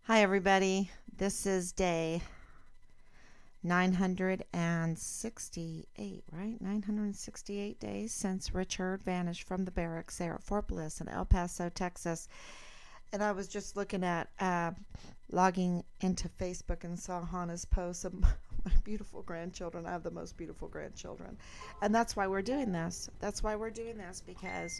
Hi, everybody. This is day 968, right? 968 days since Richard vanished from the barracks there at Fort Bliss in El Paso, Texas. And I was just looking at logging into Facebook and saw Hannah's post of my beautiful grandchildren. I have the most beautiful grandchildren. And that's why we're doing this. That's why we're doing this, because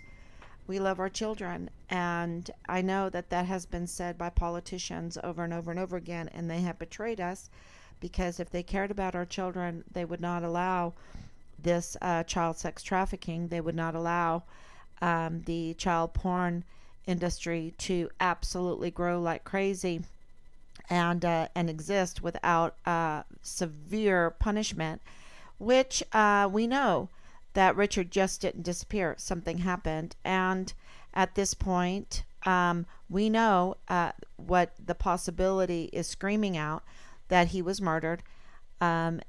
we love our children. And I know that that has been said by politicians over and over and over again, and they have betrayed us, because if they cared about our children, they would not allow this child sex trafficking. They would not allow the child porn industry to absolutely grow like crazy and exist without severe punishment, which we know that Richard just didn't disappear. Something happened. And at this point, we know what the possibility is screaming out, that he was murdered. And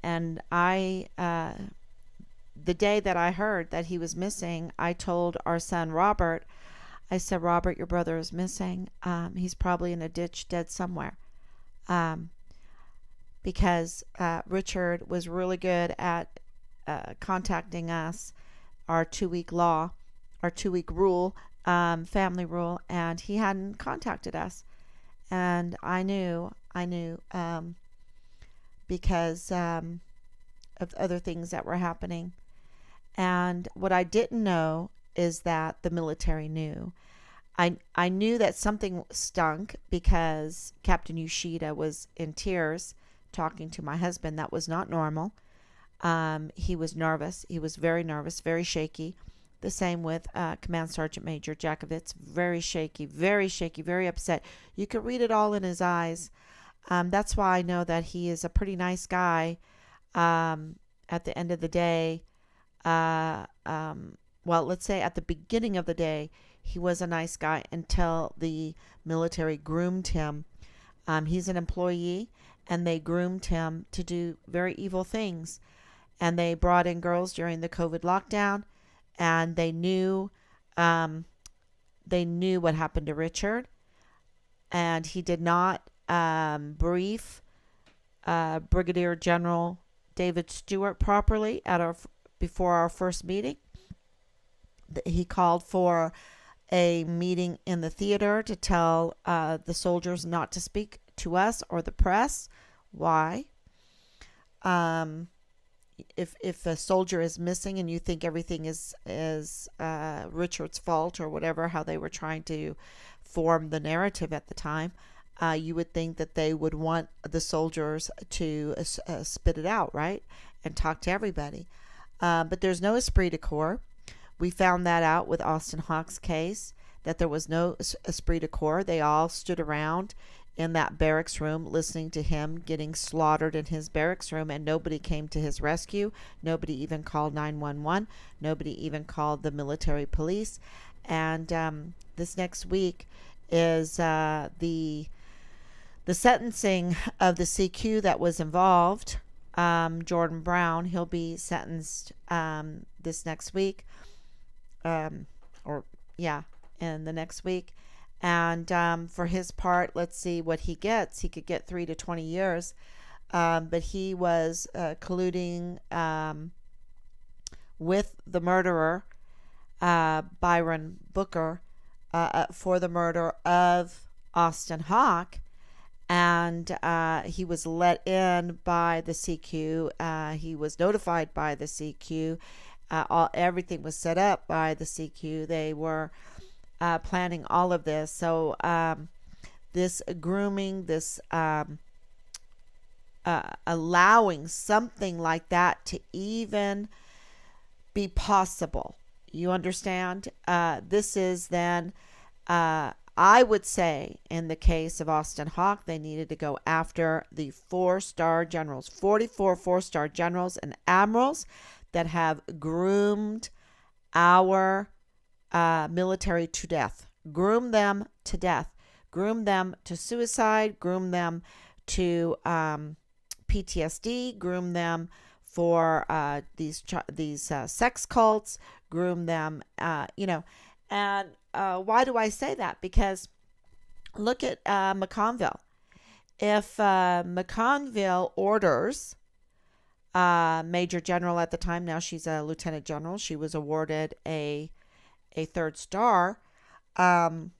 the day that I heard that he was missing, I told our son Robert, I said, Robert, your brother is missing. He's probably in a ditch dead somewhere. Um, because Richard was really good at contacting us, our 2 week law, our 2 week rule, family rule, and he hadn't contacted us. And I knew, because of other things that were happening. And what I didn't know is that the military knew. I knew that something stunk because Captain Yoshida was in tears talking to my husband. That was not normal. He was nervous. He was very nervous, very shaky. The same with Command Sergeant Major Jakovitz. Very shaky, very upset. You could read it all in his eyes. That's why I know that he is a pretty nice guy. At the end of the day, well, let's say at the beginning of the day, he was a nice guy until the military groomed him. He's an employee, and they groomed him to do very evil things. And they brought in girls during the COVID lockdown, and they knew what happened to Richard, and he did not brief Brigadier General David Stewart properly before our first meeting. He called for a meeting in the theater to tell the soldiers not to speak to us or the press. Why? If a soldier is missing and you think everything is Richard's fault or whatever, how they were trying to form the narrative at the time, you would think that they would want the soldiers to spit it out, right, and talk to everybody. But there's no esprit de corps. We found that out with Austin Hawke's case, that there was no esprit de corps. They all stood around in that barracks room listening to him getting slaughtered in his barracks room, and nobody came to his rescue. Nobody even called 911. Nobody even called the military police. And this next week is the sentencing of the CQ that was involved. Jordan Brown, he'll be sentenced this next week. In the next week. And for his part, let's see what he gets. He could get 3 to 20 years. But he was colluding with the murderer, Byron Booker, for the murder of Austin Hawke. And he was let in by the CQ. He was notified by the CQ. Everything was set up by the CQ. They were planning all of this. So this grooming, this allowing something like that to even be possible. You understand? This is then, I would say, in the case of Austin Hawke, they needed to go after the 4-star generals, 44 4-star generals and admirals that have groomed our military to death. Groom them to death. Groom them to suicide. Groom them to PTSD. Groom them for these sex cults. Groom them, And why do I say that? Because look at McConville. If McConville orders, Major General at the time, now she's a Lieutenant General, she was awarded a third star. Um,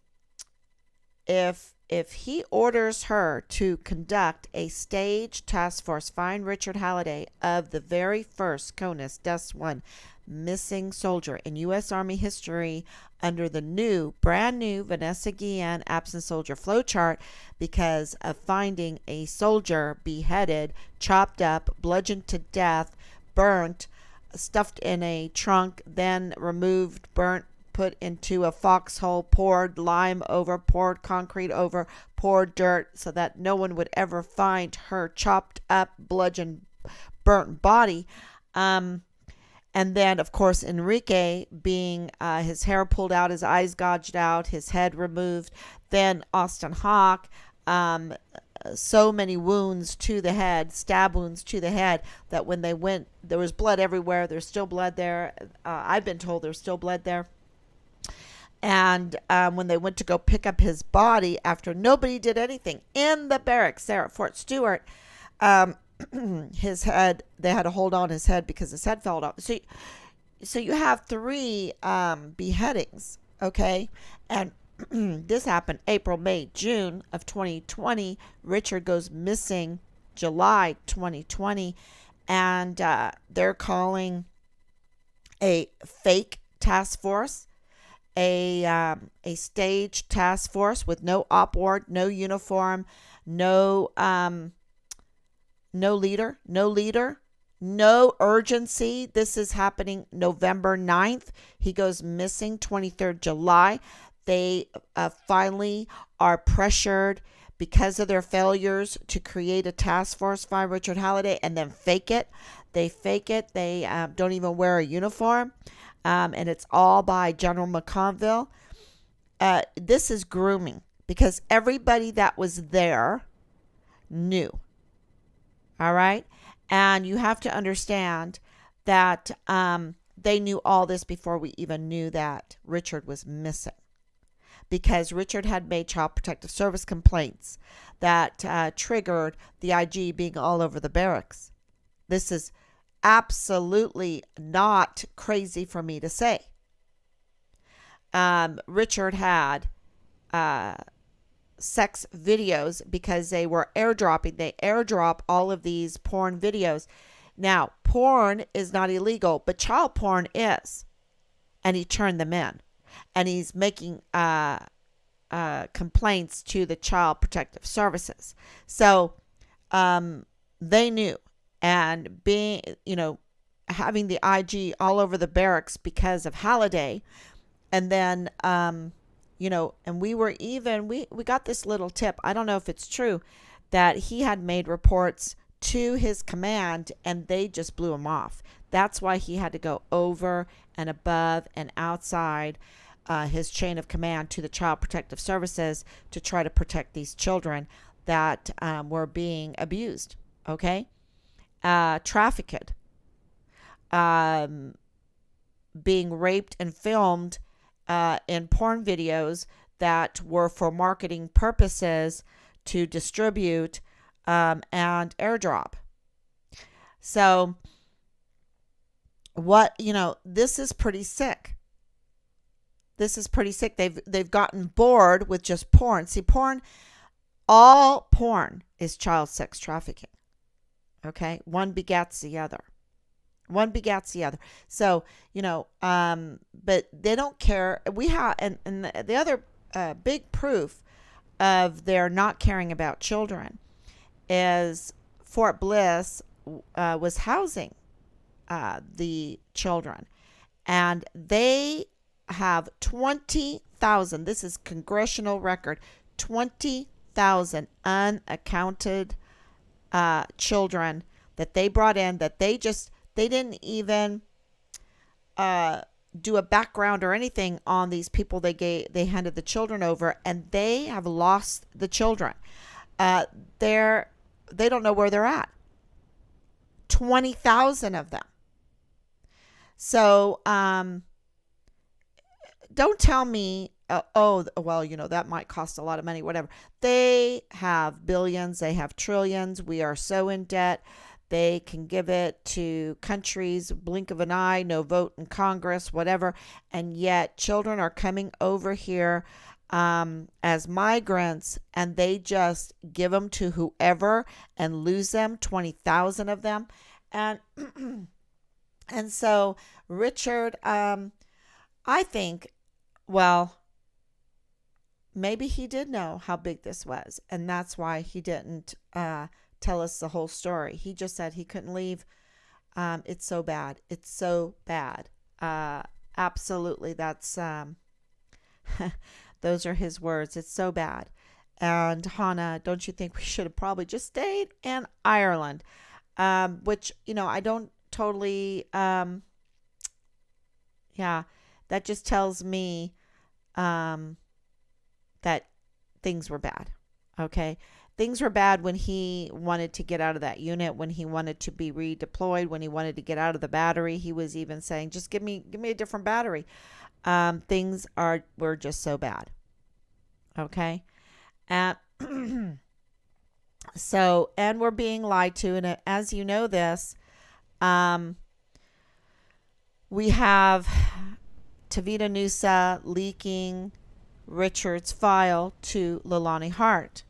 if he orders her to conduct a stage task force, find Richard Halliday of the very first CONUS Deaths 1 missing soldier in U.S. Army history under the brand new Vanessa Guillen absent soldier flowchart, because of finding a soldier beheaded, chopped up, bludgeoned to death, burnt, stuffed in a trunk, then removed, burnt, put into a foxhole, poured lime over, poured concrete over, poured dirt, so that no one would ever find her chopped up, bludgeoned, burnt body. And then, of course, Enrique being his hair pulled out, his eyes gouged out, his head removed. Then Austin Hawke, so many wounds to the head, stab wounds to the head, that when they went, there was blood everywhere. There's still blood there. I've been told there's still blood there. And when they went to go pick up his body after nobody did anything in the barracks there at Fort Stewart, his head, they had to hold on his head because his head fell off. So you have 3 beheadings, okay? And this happened April, May, June of 2020. Richard goes missing July 2020, and they're calling a fake task force, a stage task force with no op ward, no uniform, no leader, no urgency. This is happening November 9th. He goes missing 23rd July. They finally are pressured because of their failures to create a task force, find Richard Halliday, and then fake it. They fake it. They don't even wear a uniform. And it's all by General McConville. This is grooming, because everybody that was there knew. All right? And you have to understand that they knew all this before we even knew that Richard was missing, because Richard had made Child Protective Service complaints that triggered the IG being all over the barracks. This is absolutely not crazy for me to say. Richard had sex videos because they were airdropping. They airdrop all of these porn videos. Now, porn is not illegal, but child porn is. And he turned them in. And he's making complaints to the Child Protective Services. So they knew. And being, having the IG all over the barracks because of Halliday. And then, and we were even, we got this little tip. I don't know if it's true, that he had made reports to his command and they just blew him off. That's why he had to go over and above and outside his chain of command to the Child Protective Services to try to protect these children that were being abused. Okay? Trafficked, being raped and filmed in porn videos that were for marketing purposes to distribute and airdrop. So this is pretty sick. This is pretty sick. They've gotten bored with just porn. See, all porn is child sex trafficking. Okay, one begats the other. So, but they don't care. We have, and the other big proof of their not caring about children is Fort Bliss was housing the children, and they have 20,000. This is congressional record. 20,000 unaccounted children that they brought in, that they didn't even do a background or anything on these people. They handed the children over, and they have lost the children. They don't know where they're at. 20,000 of them. So don't tell me oh, well, that might cost a lot of money, whatever. They have billions, they have trillions. We are so in debt. They can give it to countries, blink of an eye, no vote in Congress, whatever. And yet children are coming over here as migrants, and they just give them to whoever and lose them, 20,000 of them. And and so Richard, I think, well, maybe he did know how big this was, and that's why he didn't tell us the whole story. He just said he couldn't leave. It's so bad. It's so bad. Absolutely. That's those are his words. It's so bad. And Hannah, don't you think we should have probably just stayed in Ireland? Which, I don't totally, yeah, that just tells me that things were bad. Okay. Things were bad when he wanted to get out of that unit, when he wanted to be redeployed, when he wanted to get out of the battery. He was even saying, just give me a different battery. Things were just so bad. Okay. And so, and we're being lied to. And as you know this, we have Tavita Nusa leaking Richard's file to Leilani Hart.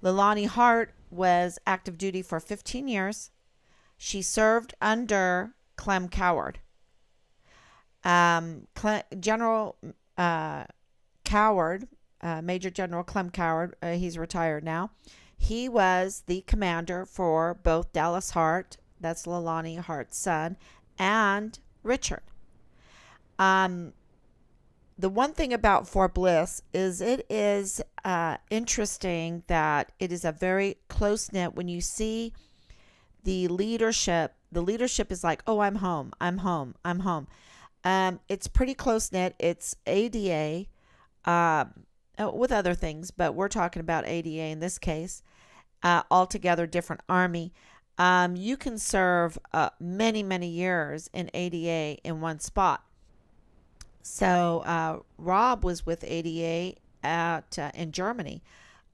Leilani Hart was active duty for 15 years. She served under Clem Coward. General Coward, Major General Clem Coward, he's retired now. He was the commander for both Dallas Hart, that's Leilani Hart's son, and Richard. The one thing about Fort Bliss is it is interesting that it is a very close-knit. When you see the leadership is like, oh, I'm home. It's pretty close-knit. It's ADA with other things, but we're talking about ADA in this case. Altogether different army. You can serve many, many years in ADA in one spot. So Rob was with ADA in Germany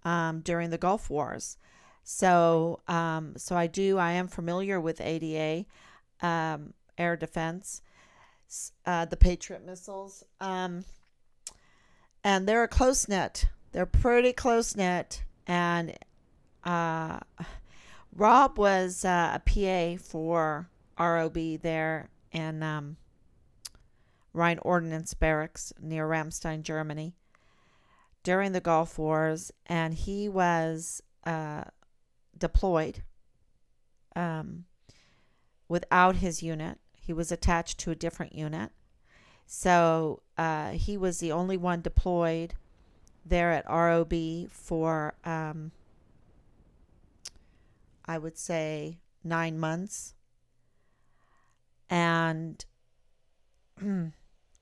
during the Gulf Wars. So I am familiar with ADA air defense, the Patriot missiles, and they're a close knit. They're pretty close knit, and Rob was a PA for ROB there in Rhine Ordnance Barracks near Ramstein, Germany, during the Gulf Wars, and he was deployed without his unit. He was attached to a different unit. So he was the only one deployed there at ROB for, I would say, 9 months. And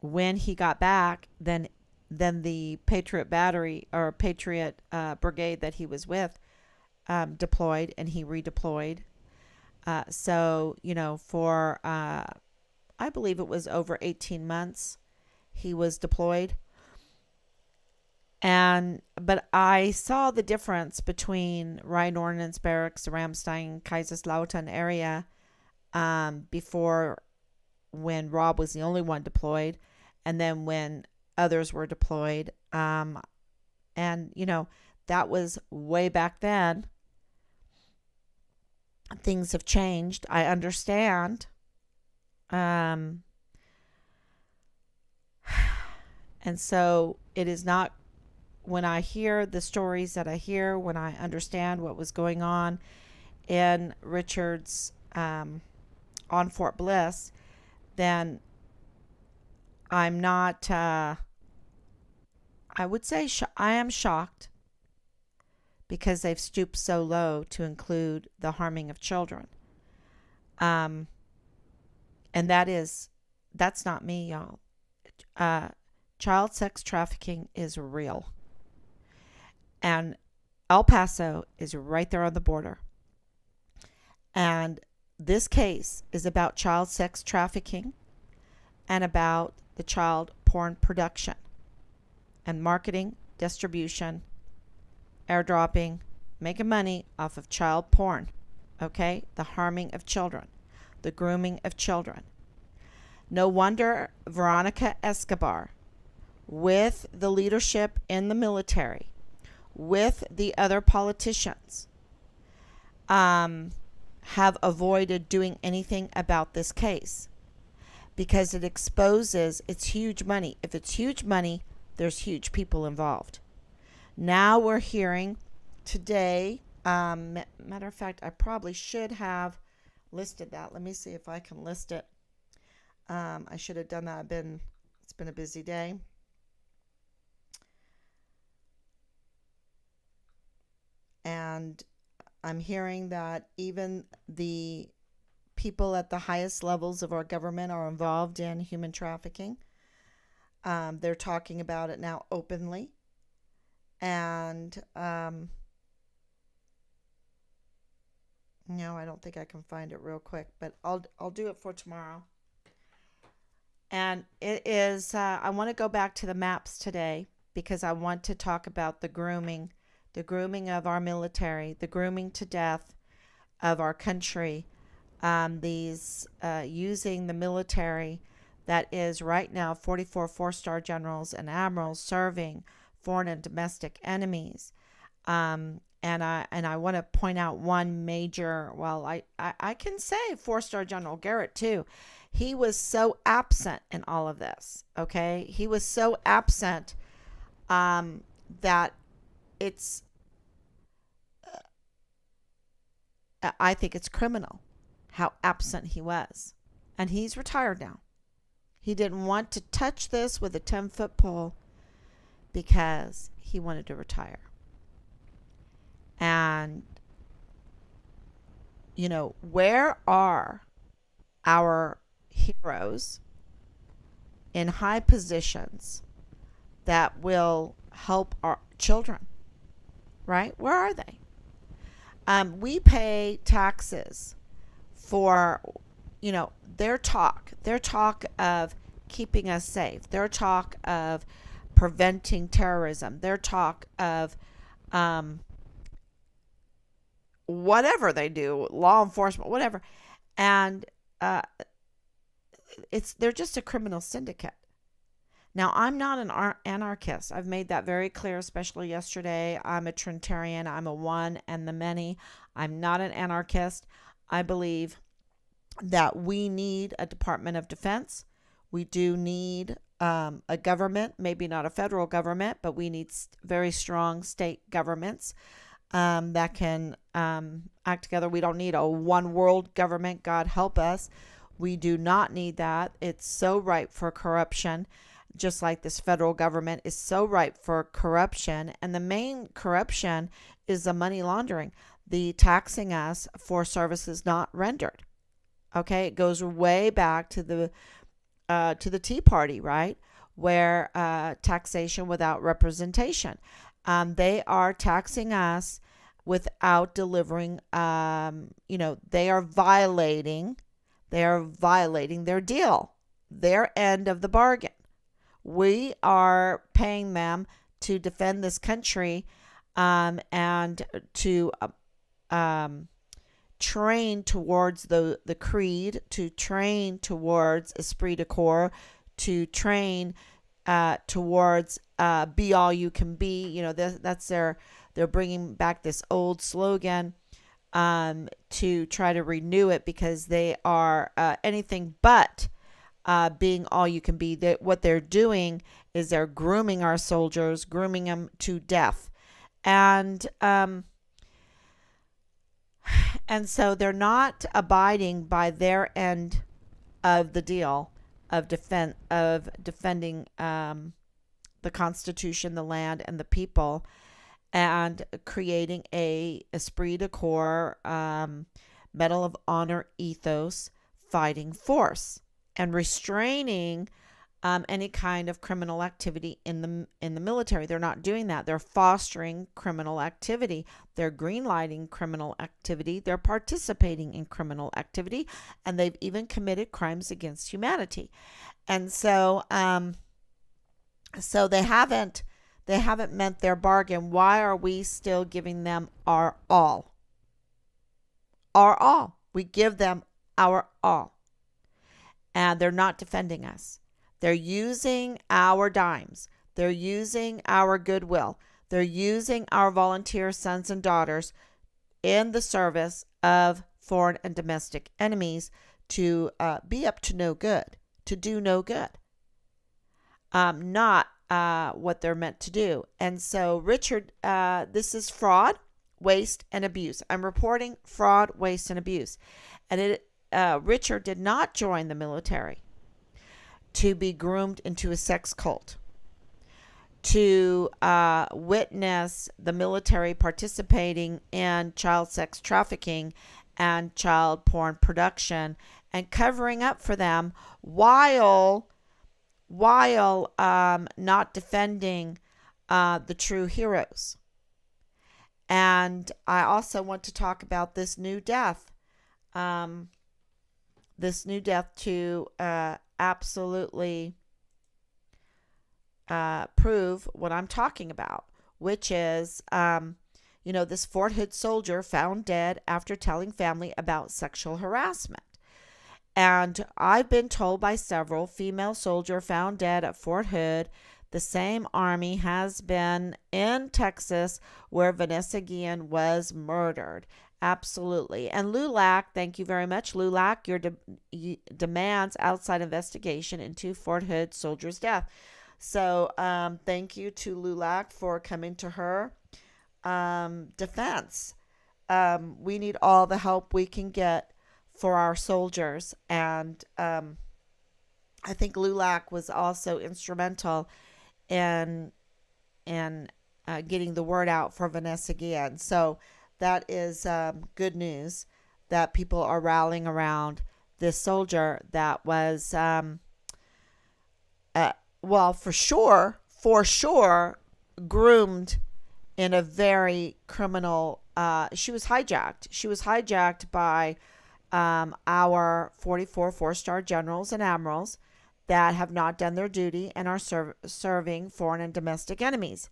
when he got back, then the Patriot battery or Patriot brigade that he was with deployed, and he redeployed. So, for I believe it was over 18 months he was deployed. But I saw the difference between Rhine Ordnance Barracks, Ramstein, Kaiserslautern area before, when Rob was the only one deployed, and then when others were deployed. And, that was way back then. Things have changed. I understand. And so it is not, when I hear the stories that I hear, when I understand what was going on in Richard's on Fort Bliss, then I'm not, I would say I am shocked, because they've stooped so low to include the harming of children. And that's not me, y'all. Child sex trafficking is real. And El Paso is right there on the border. And this case is about child sex trafficking and about the child porn production. and marketing, distribution, airdropping, making money off of child porn. Okay? The harming of children, the grooming of children. No wonder Veronica Escobar, with the leadership in the military, with the other politicians, have avoided doing anything about this case, because it exposes it's huge money. If it's huge money, there's huge people involved. Now we're hearing today, matter of fact, I probably should have listed that. Let me see if I can list it. I should have done that. It's been a busy day. And I'm hearing that even the people at the highest levels of our government are involved in human trafficking. They're talking about it now openly. And no, I don't think I can find it real quick, but I'll do it for tomorrow. And it is, I want to go back to the maps today because I want to talk about the grooming of our military, the grooming to death of our country. These using the military that is right now 44 four-star generals and admirals serving foreign and domestic enemies. And I want to point out one major, well, I can say four-star General Garrett too. He was so absent in all of this, okay? He was so absent that it's, I think it's criminal how absent he was. And he's retired now. He didn't want to touch this with a 10-foot pole because he wanted to retire. And, you know, where are our heroes in high positions that will help our children? Right? Where are they? We pay taxes for, you know, their talk of keeping us safe, their talk of preventing terrorism, their talk of whatever they do, law enforcement, whatever. And they're just a criminal syndicate. Now, I'm not an anarchist. I've made that very clear, especially yesterday. I'm a Trinitarian. I'm a one and the many. I'm not an anarchist. I believe that we need a Department of Defense. We do need a government, maybe not a federal government, but we need very strong state governments that can act together. We don't need a one world government. God help us. We do not need that. It's so ripe for corruption, just like this federal government is so ripe for corruption. And the main corruption is the money laundering, the taxing us for services not rendered. Okay, it goes way back to the Tea Party, right? Where taxation without representation. They are taxing us without delivering. They are violating their deal, their end of the bargain. We are paying them to defend this country and to train towards the creed, to train towards esprit de corps, to train towards be all you can be. You know, they're bringing back this old slogan to try to renew it because they are anything but being all you can be. What they're doing is they're grooming our soldiers, grooming them to death. And so they're not abiding by their end of the deal of defending the Constitution, the land, and the people, and creating a esprit de corps, Medal of Honor ethos fighting force, and restraining any kind of criminal activity in the military. They're not doing that. They're fostering criminal activity. They're greenlighting criminal activity. They're participating in criminal activity, and they've even committed crimes against humanity. And so they haven't They haven't met their bargain. Why are we still giving them our all? Our all. We give them our all. And they're not defending us. They're using our dimes. They're using our goodwill. They're using our volunteer sons and daughters in the service of foreign and domestic enemies to be up to no good, to do no good, not what they're meant to do. And so, Richard, this is fraud, waste, and abuse. I'm reporting fraud, waste, and abuse. And Richard did not join the military to be groomed into a sex cult, to witness the military participating in child sex trafficking and child porn production and covering up for them while not defending the true heroes. And I also want to talk about this new death. To absolutely prove what I'm talking about, which is, this Fort Hood soldier found dead after telling family about sexual harassment. And I've been told by several female soldier found dead at Fort Hood. The same army has been in Texas where Vanessa Guillen was murdered. Absolutely. And LULAC, thank you very much. LULAC, your demands outside investigation into Fort Hood soldier's death. So thank you to LULAC for coming to her defense. We need all the help we can get for our soldiers. And I think LULAC was also instrumental in getting the word out for Vanessa Guillen. So that is good news that people are rallying around this soldier that was, for sure, groomed in a very criminal. She was hijacked. She was hijacked by our 44 four-star generals and admirals that have not done their duty and are serving foreign and domestic enemies.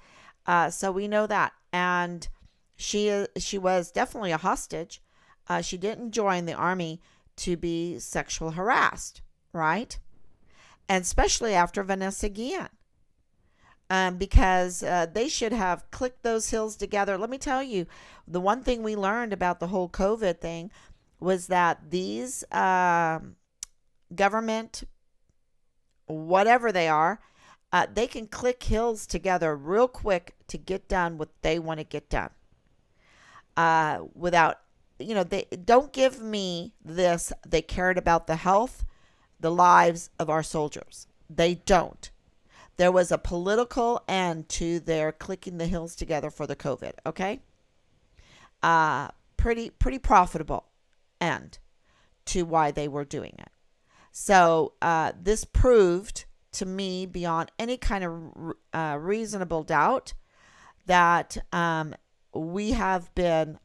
So we know that. And she was definitely a hostage. She didn't join the army to be sexual harassed, right? And especially after Vanessa Guillen. Because they should have clicked those heels together. Let me tell you, the one thing we learned about the whole COVID thing was that these government, whatever they are, they can click heels together real quick to get done what they want to get done. Without, they don't give me this. They cared about the health, the lives of our soldiers. They don't. There was a political end to their clicking the heels together for the COVID. Okay. Pretty profitable end to why they were doing it. So this proved to me beyond any kind of reasonable doubt that we have been,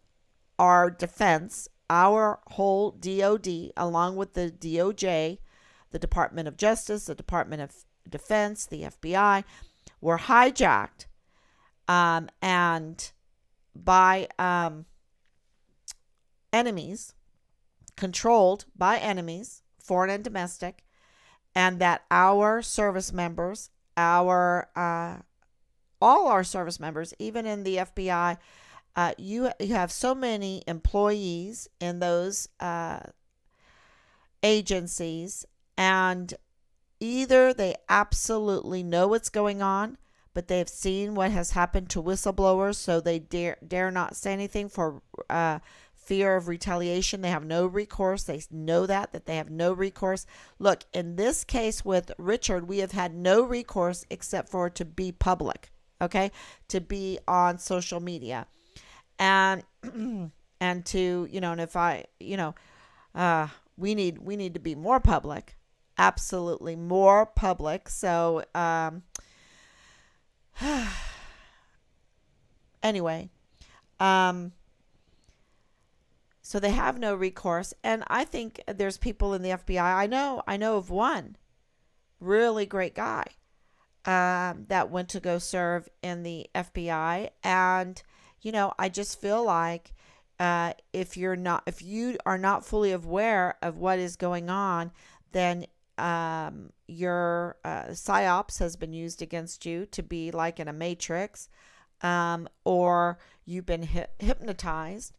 our defense, our whole DOD, along with the DOJ, the Department of Justice, the Department of Defense, the FBI, were hijacked and by enemies, controlled by enemies, foreign and domestic, and that our service members, all our service members, even in the FBI, you have so many employees in those agencies, and either they absolutely know what's going on, but they've seen what has happened to whistleblowers, so they dare not say anything for fear of retaliation. They have no recourse. They know that they have no recourse. Look, in this case with Richard, we have had no recourse except for to be public, okay, to be on social media, and and to and if I we need to be more public, absolutely more public. So anyway, so they have no recourse, and I think there's people in the FBI. I know of one really great guy that went to go serve in the FBI. And, I just feel like if you are not fully aware of what is going on, then your psyops has been used against you to be like in a matrix, or you've been hypnotized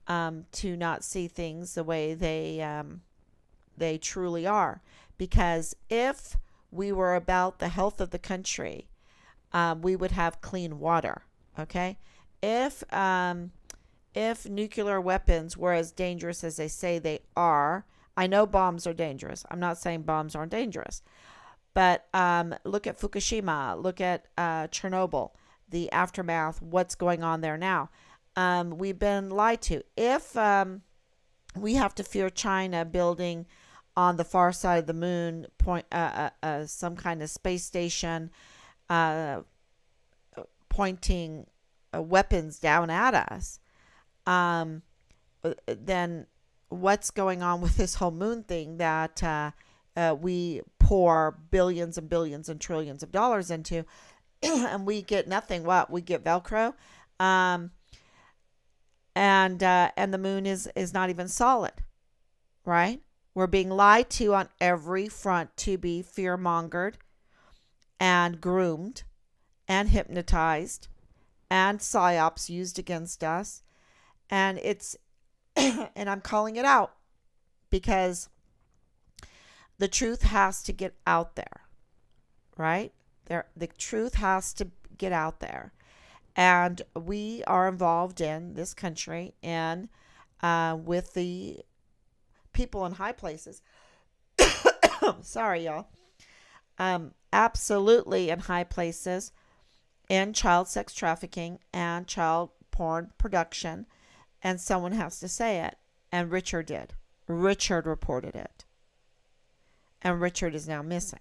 to not see things the way they truly are. Because if we were about the health of the country, we would have clean water. Okay, if nuclear weapons were as dangerous as they say they are, I know bombs are dangerous. I'm not saying bombs aren't dangerous, but look at Fukushima, look at Chernobyl, the aftermath, what's going on there now. We've been lied to. If we have to fear China building on the far side of the moon, some kind of space station, pointing weapons down at us, then what's going on with this whole moon thing that we pour billions and billions and trillions of dollars into, and we get nothing? What we get, Velcro, and the moon is not even solid, right? We're being lied to on every front to be fear mongered and groomed and hypnotized and psyops used against us. And it's, and I'm calling it out because the truth has to get out there, right? The truth has to get out there. And we are involved in this country and with the people in high places. Sorry, y'all. Absolutely in high places in child sex trafficking and child porn production. And someone has to say it. And Richard did. Richard reported it. And Richard is now missing.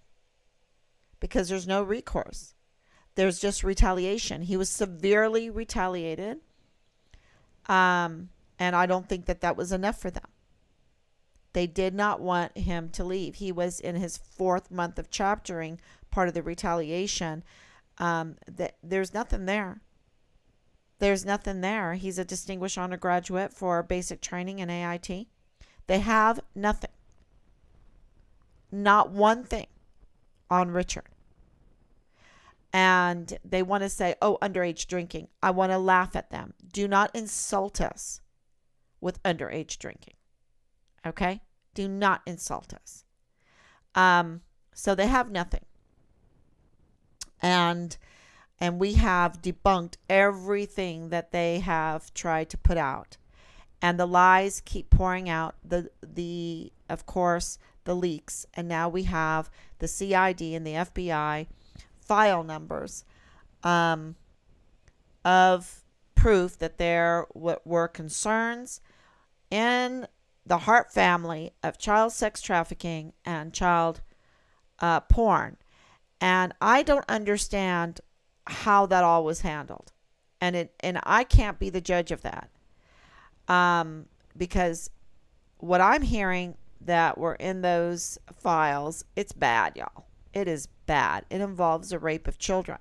Because there's no recourse. There's just retaliation. He was severely retaliated. And I don't think that was enough for them. They did not want him to leave. He was in his 4th month of chaptering, part of the retaliation. There's nothing there. There's nothing there. He's a distinguished honor graduate for basic training in AIT. They have nothing. Not one thing on Richard. And they want to say, oh, underage drinking. I want to laugh at them. Do not insult us with underage drinking. Okay? Do not insult us. So they have nothing. And we have debunked everything that they have tried to put out. And the lies keep pouring out. Of course, the leaks. And now we have the CID and the FBI file numbers of proof that there were concerns in the Hart family of child sex trafficking and child porn. And I don't understand how that all was handled. And I can't be the judge of that. Because what I'm hearing that were in those files, it's bad, y'all. It is bad. It involves the rape of children.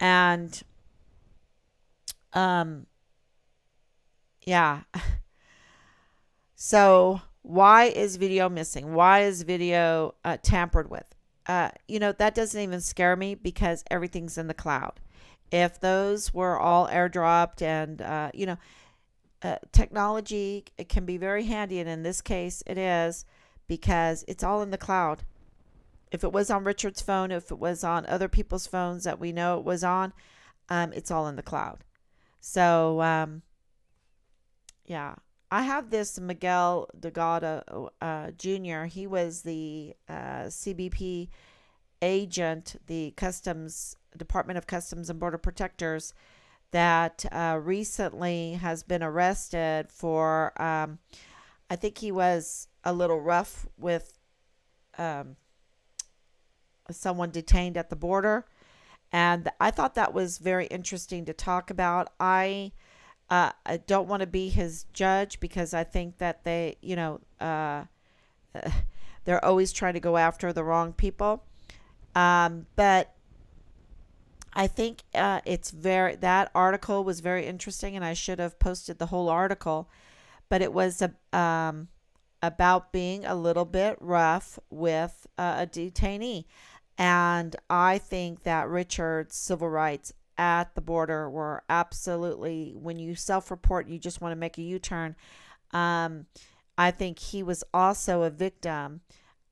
And yeah. So why is video missing? Why is video tampered with? That doesn't even scare me because everything's in the cloud. If those were all airdropped and, technology, it can be very handy. And in this case, it is because it's all in the cloud. If it was on Richard's phone, if it was on other people's phones that we know it was on, it's all in the cloud. So, yeah. I have this Miguel Delgado Jr. He was the CBP agent, the Department of Customs and Border Protectors, that recently has been arrested for, I think he was a little rough with someone detained at the border. And I thought that was very interesting to talk about. I don't want to be his judge because I think that they, they're always trying to go after the wrong people. But I think that article was very interesting, and I should have posted the whole article, but it was about being a little bit rough with a detainee. And I think that Richard's civil rights at the border were absolutely, when you self report, you just want to make a U turn. Um, I think he was also a victim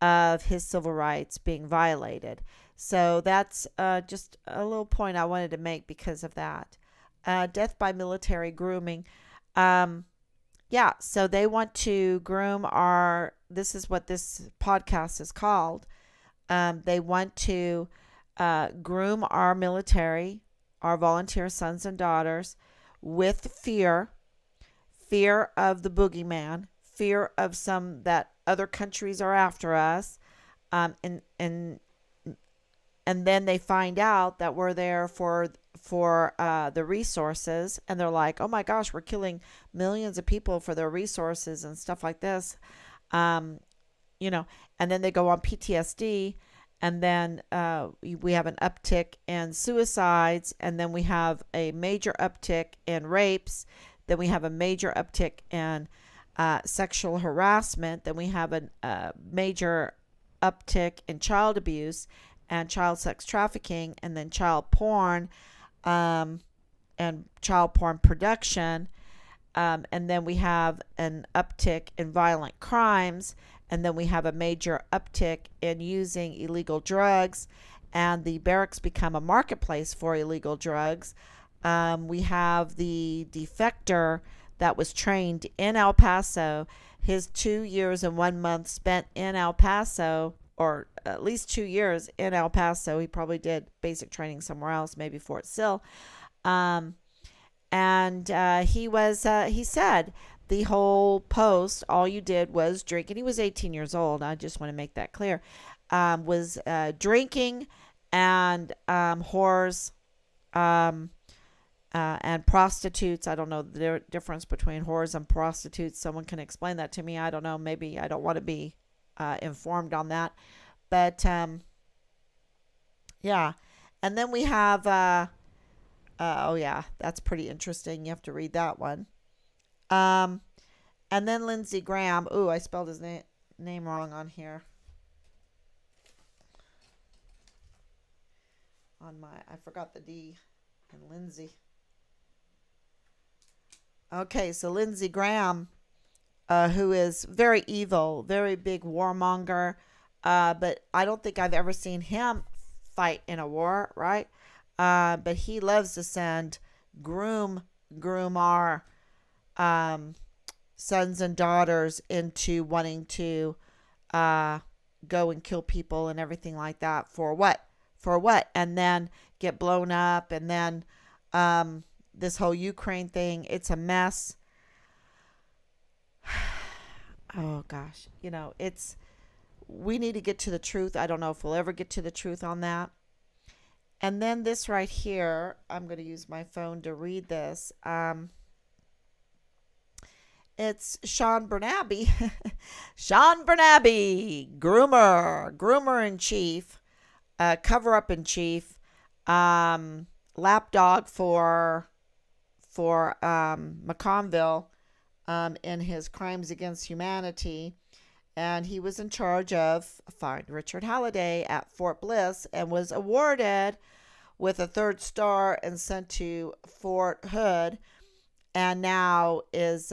of his civil rights being violated. So that's just a little point I wanted to make because of that. Death by military grooming. Um, yeah, so they want to groom this is what this podcast is called. They want to groom our military, our volunteer sons and daughters with fear of the boogeyman, fear of some that other countries are after us, um, and and and then they find out that we're there for the resources, and they're like, oh my gosh, we're killing millions of people for their resources and stuff like this, um, you know, and then they go on PTSD, and then we have an uptick in suicides, and then we have a major uptick in rapes, then we have a major uptick in sexual harassment, then we have a major uptick in child abuse and child sex trafficking, and then child porn, um, and child porn production. And then we have an uptick in violent crimes, and then we have a major uptick in using illegal drugs, and the barracks become a marketplace for illegal drugs. We have the defector that was trained in El Paso. His 2 years and 1 month spent in El Paso, or at least 2 years in El Paso. He probably did basic training somewhere else, maybe Fort Sill. Um, and he said the whole post, all you did was drink, and he was 18 years old. I just want to make that clear. Was drinking and whores, um, and prostitutes. I don't know the difference between whores and prostitutes. Someone can explain that to me. I don't know. Maybe I don't want to be informed on that. But yeah. And then we have, oh yeah, that's pretty interesting. You have to read that one. Um, and then Lindsey Graham. Ooh, I spelled his name wrong on here. I forgot the D in Lindsey. Okay, so Lindsey Graham, who is very evil, very big warmonger. But I don't think I've ever seen him fight in a war, right? But he loves to send groom our um, sons and daughters into wanting to uh, go and kill people and everything like that. For what? For what? And then get blown up. And then this whole Ukraine thing, it's a mess. Oh gosh, we need to get to the truth. I don't know if we'll ever get to the truth on that. And then this right here, I'm going to use my phone to read this. It's Sean Bernabe. Sean Bernabe, groomer in chief, cover up in chief, lapdog for McConville, in his crimes against humanity. And he was in charge of find Richard Halliday at Fort Bliss, and was awarded with a 3rd star and sent to Fort Hood, and now is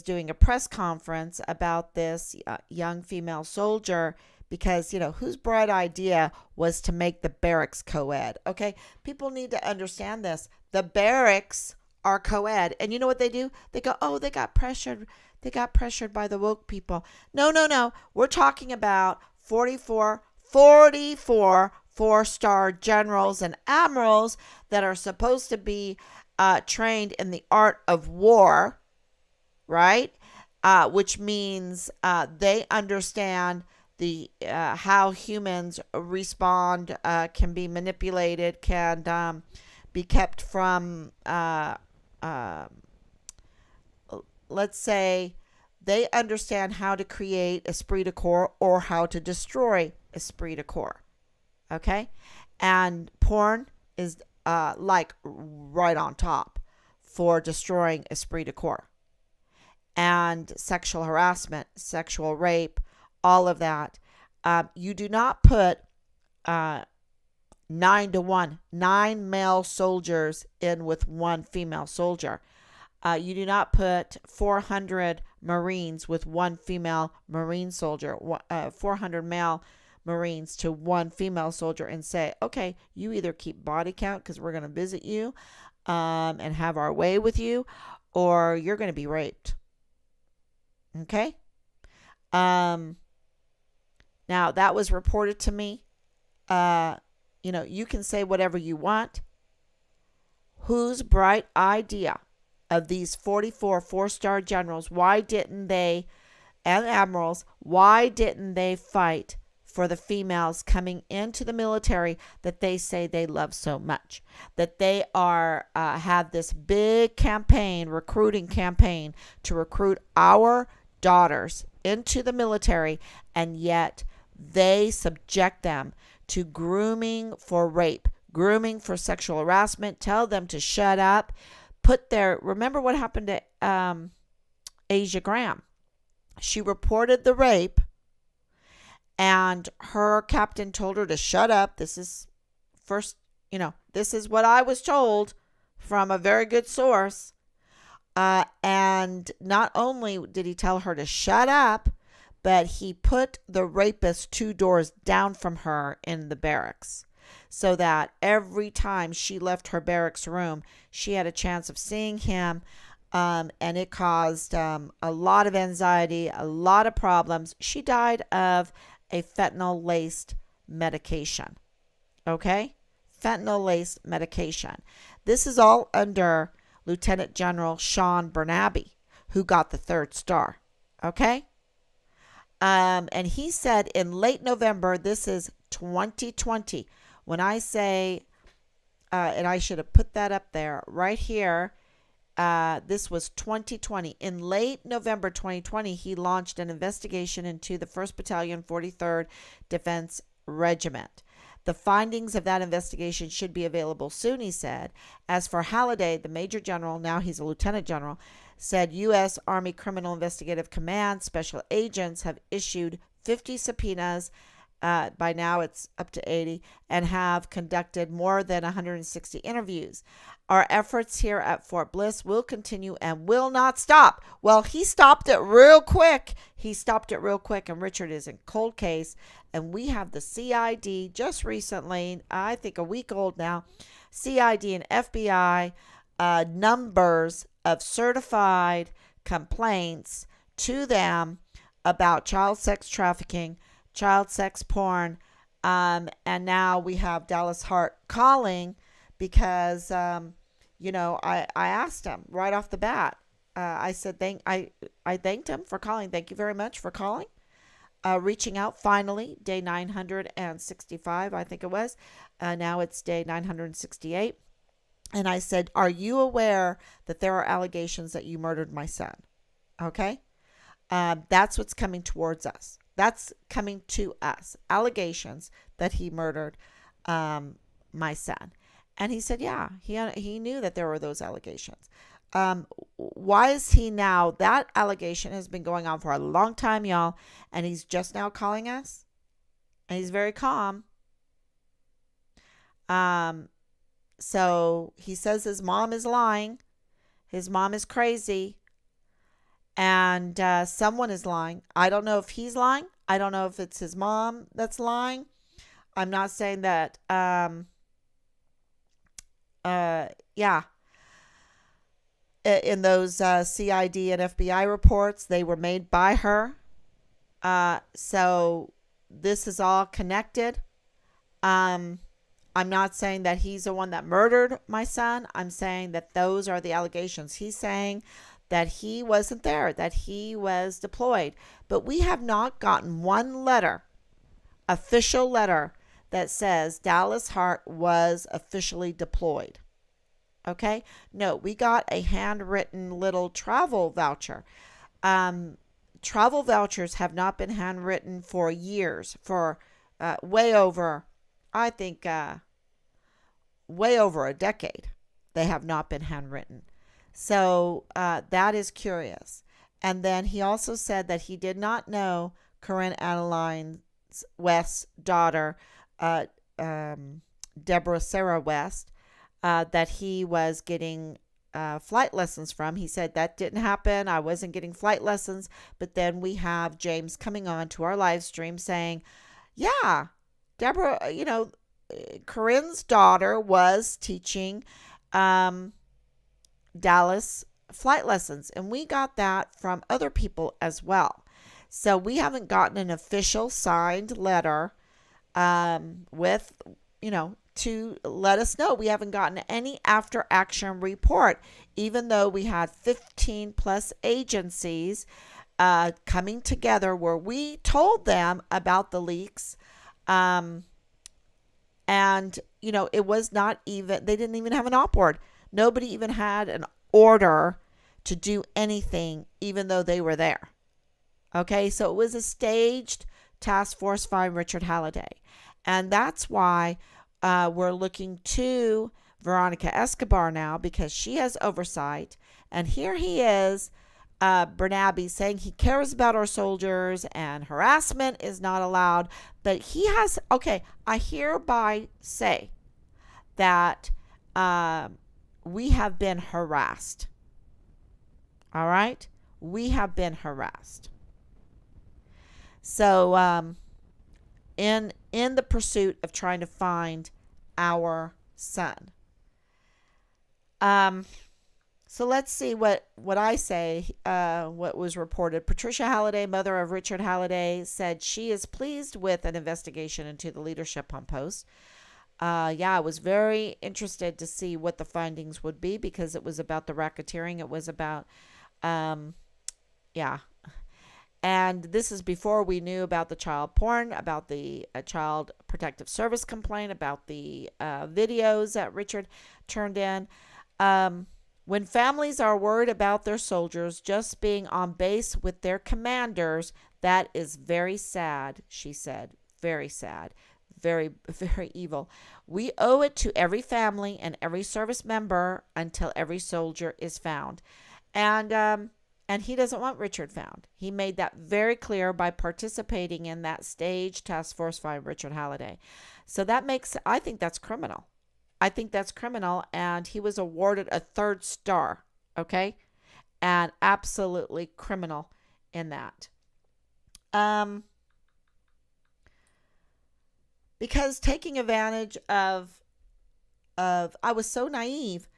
doing a press conference about this young female soldier, because whose bright idea was to make the barracks co-ed. Okay, people need to understand this. The barracks are co-ed, and you know what they do? They go, oh, they got pressured by the woke people. No, we're talking about 44 4-star generals and admirals that are supposed to be trained in the art of war, right? Which means they understand the how humans respond, can be manipulated, can be kept from, let's say, they understand how to create esprit de corps or how to destroy esprit de corps. Okay? And porn is like right on top for destroying esprit de corps. And sexual harassment, sexual rape, all of that. You do not put 9 to 1, 9 male soldiers in with 1 female soldier. You do not put 400 Marines with 1 female Marine soldier, 400 male Marines to 1 female soldier, and say, okay, you either keep body count because we're going to visit you and have our way with you, or you're going to be raped. Okay? Now, that was reported to me. You can say whatever you want. Whose bright idea of these 44 four-star generals, why didn't they, and admirals, why didn't they fight for the females coming into the military that they say they love so much? That they have this big campaign, recruiting campaign, to recruit our daughters into the military, and yet they subject them to grooming for rape, grooming for sexual harassment, tell them to shut up, remember what happened to Asia Graham. She reported the rape, and her captain told her to shut up. This is what I was told from a very good source. And not only did he tell her to shut up, but he put the rapist 2 doors down from her in the barracks, so that every time she left her barracks room, she had a chance of seeing him. And it caused a lot of anxiety, a lot of problems. She died of a fentanyl-laced medication. Okay? Fentanyl-laced medication. This is all under Lieutenant General Sean Bernabe, who got the 3rd star. Okay? And he said in late November, this is 2020. When I say, and I should have put that up there right here, this was 2020. In late November 2020, he launched an investigation into the 1st Battalion, 43rd Defense Regiment. The findings of that investigation should be available soon, he said. As for Halliday, the Major General, now he's a Lieutenant General, said U.S. Army Criminal Investigative Command special agents have issued 50 subpoenas. By now it's up to 80, and have conducted more than 160 interviews. Our efforts here at Fort Bliss will continue and will not stop. Well, he stopped it real quick. And Richard is in cold case. And we have the CID just recently, I think a week old now, CID and FBI numbers of certified complaints to them about child sex trafficking, child sex porn, and now we have Dallas Hart calling because, I asked him right off the bat. I said, I thanked him for calling. Thank you very much for calling. Reaching out finally, day 965, I think it was. Now it's day 968. And I said, are you aware that there are allegations that you murdered my son? Okay. That's what's coming towards us. That's coming to us. Allegations that he murdered my son. And he said, yeah, he knew that there were those allegations. Why is he now? That allegation has been going on for a long time, y'all. And he's just now calling us. And he's very calm. So he says his mom is lying. His mom is crazy. And someone is lying. I don't know if he's lying. I don't know if it's his mom that's lying. I'm not saying that. Yeah. In those CID and FBI reports, they were made by her. So this is all connected. I'm not saying that he's the one that murdered my son. I'm saying that those are the allegations. He's saying that he wasn't there, that he was deployed. But we have not gotten one letter, official letter, that says Dallas Hart was officially deployed. Okay? No, we got a handwritten little travel voucher. Travel vouchers have not been handwritten for years, for way over, I think, way over a decade, they have not been handwritten. So that is curious. And then he also said that he did not know Corinne Adeline West's daughter, uh, Deborah Sarah West, that he was getting flight lessons from. He said that didn't happen. I wasn't getting flight lessons. But then we have James coming on to our live stream saying, yeah, Deborah, Corinne's daughter was teaching Dallas flight lessons. And we got that from other people as well. So we haven't gotten an official signed letter with, to let us know. We haven't gotten any after action report, even though we had 15 plus agencies coming together where we told them about the leaks. And, it was not even, they didn't even have an op board. Nobody even had an order to do anything, even though they were there. Okay, so it was a staged task force by Richard Halliday. And that's why we're looking to Veronica Escobar now, because she has oversight. And here he is, Bernabe, saying he cares about our soldiers and harassment is not allowed. But he has, okay, I hereby say that we have been harassed. All right? We have been harassed. So, in the pursuit of trying to find our son. So let's see what I say, what was reported. Patricia Halliday, mother of Richard Halliday, said she is pleased with an investigation into the leadership on post. I was very interested to see what the findings would be, because it was about the racketeering. It was about, And this is before we knew about the child porn, about the child protective service complaint, about the videos that Richard turned in. When families are worried about their soldiers just being on base with their commanders, that is very sad, she said. Very sad. Very, very evil. We owe it to every family and every service member until every soldier is found. And he doesn't want Richard found. He made that very clear by participating in that stage task force by Richard Halliday. So I think that's criminal. And he was awarded a 3rd star, okay? And absolutely criminal in that. Because taking advantage of I was so naive,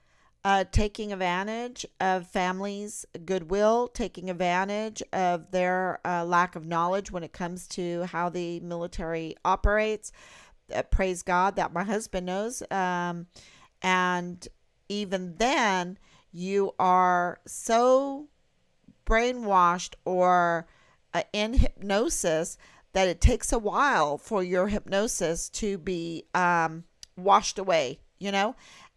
taking advantage of families' goodwill, taking advantage of their lack of knowledge when it comes to how the military operates. Praise God that my husband knows. And even then, you are so brainwashed or in hypnosis that it takes a while for your hypnosis to be washed away,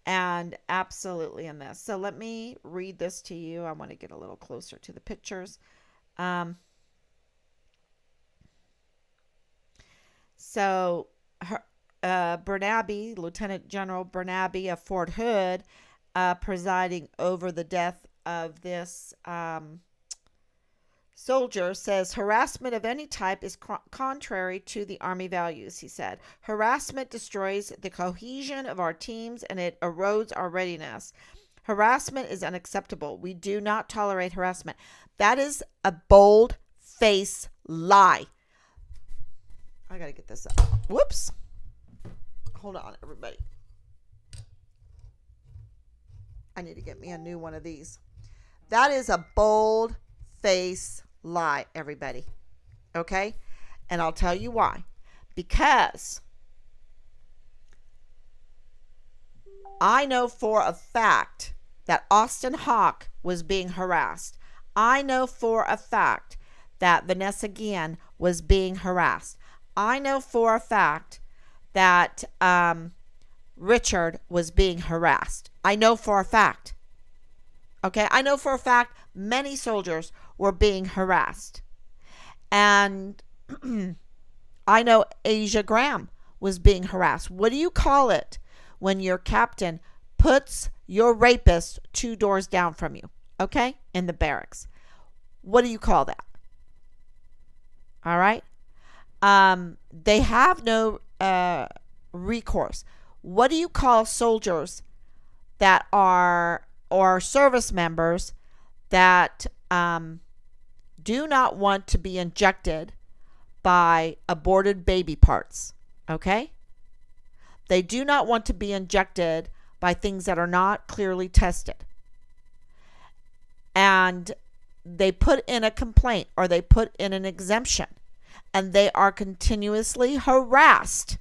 and absolutely in this. So let me read this to you. I want to get a little closer to the pictures. So Bernabe, Lieutenant General Bernabe of Fort Hood, presiding over the death of this soldier, says harassment of any type is contrary to the Army values, he said. Harassment destroys the cohesion of our teams and it erodes our readiness. Harassment is unacceptable. We do not tolerate harassment. That is a bold-faced lie. I got to get this up. Whoops. Hold on, everybody. I need to get me a new one of these. That is a bold-faced lie, everybody. Okay? And I'll tell you why. Because I know for a fact that Austin Hawk was being harassed. I know for a fact that Vanessa Guillen was being harassed. I know for a fact that Richard was being harassed. I know for a fact. Okay? I know for a fact many soldiers were being harassed. And I know Asia Graham was being harassed. What do you call it when your captain puts your rapist 2 doors down from you, okay, in the barracks. What do you call that? All right. They have no recourse. What do you call soldiers that are, or service members that do not want to be injected by aborted baby parts? Okay? They do not want to be injected by things that are not clearly tested. And they put in a complaint or they put in an exemption, and they are continuously harassed.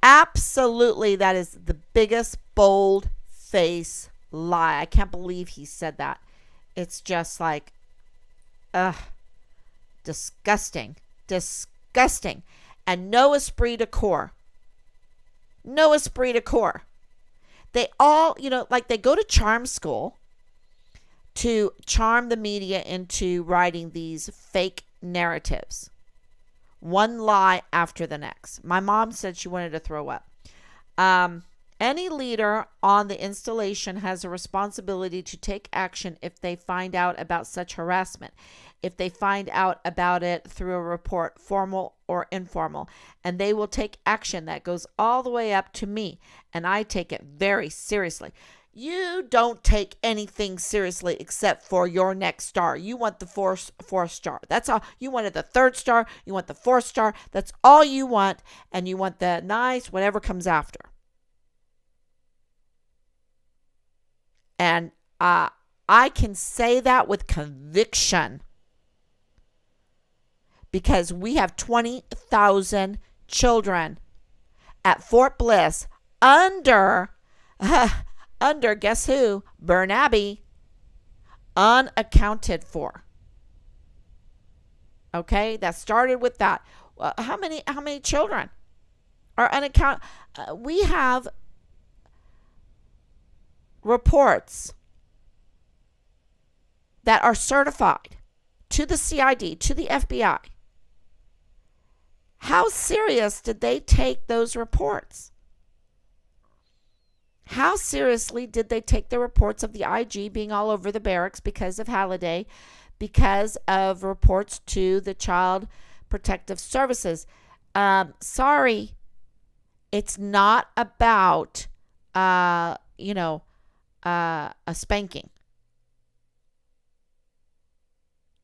Absolutely, that is the biggest bold face lie. I can't believe he said that. It's just like, disgusting. Disgusting. And no esprit de corps. No esprit de corps. They all, like they go to charm school to charm the media into writing these fake narratives. One lie after the next. My mom said she wanted to throw up. Any leader on the installation has a responsibility to take action if they find out about such harassment, if they find out about it through a report, formal or informal, and they will take action. That goes all the way up to me, and I take it very seriously. You don't take anything seriously except for your next star. You want the fourth star. That's all. You wanted the 3rd star. You want the 4th star. That's all you want, and you want the nice whatever comes after. And I can say that with conviction because we have 20,000 children at Fort Bliss under, guess who? Burnaby, unaccounted for. Okay, that started with that. How many children are unaccounted? We have reports that are certified to the CID, to the FBI. How serious did they take those reports? How seriously did they take the reports of the IG being all over the barracks because of Halliday, because of reports to the Child Protective Services? Sorry, it's not about, a spanking.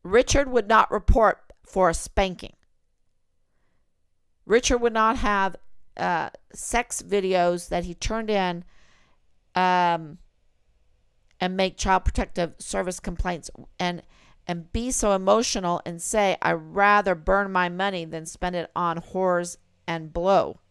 Richard would not report for a spanking. Richard would not have sex videos that he turned in and make Child Protective Service complaints and be so emotional and say, I'd rather burn my money than spend it on whores and blow.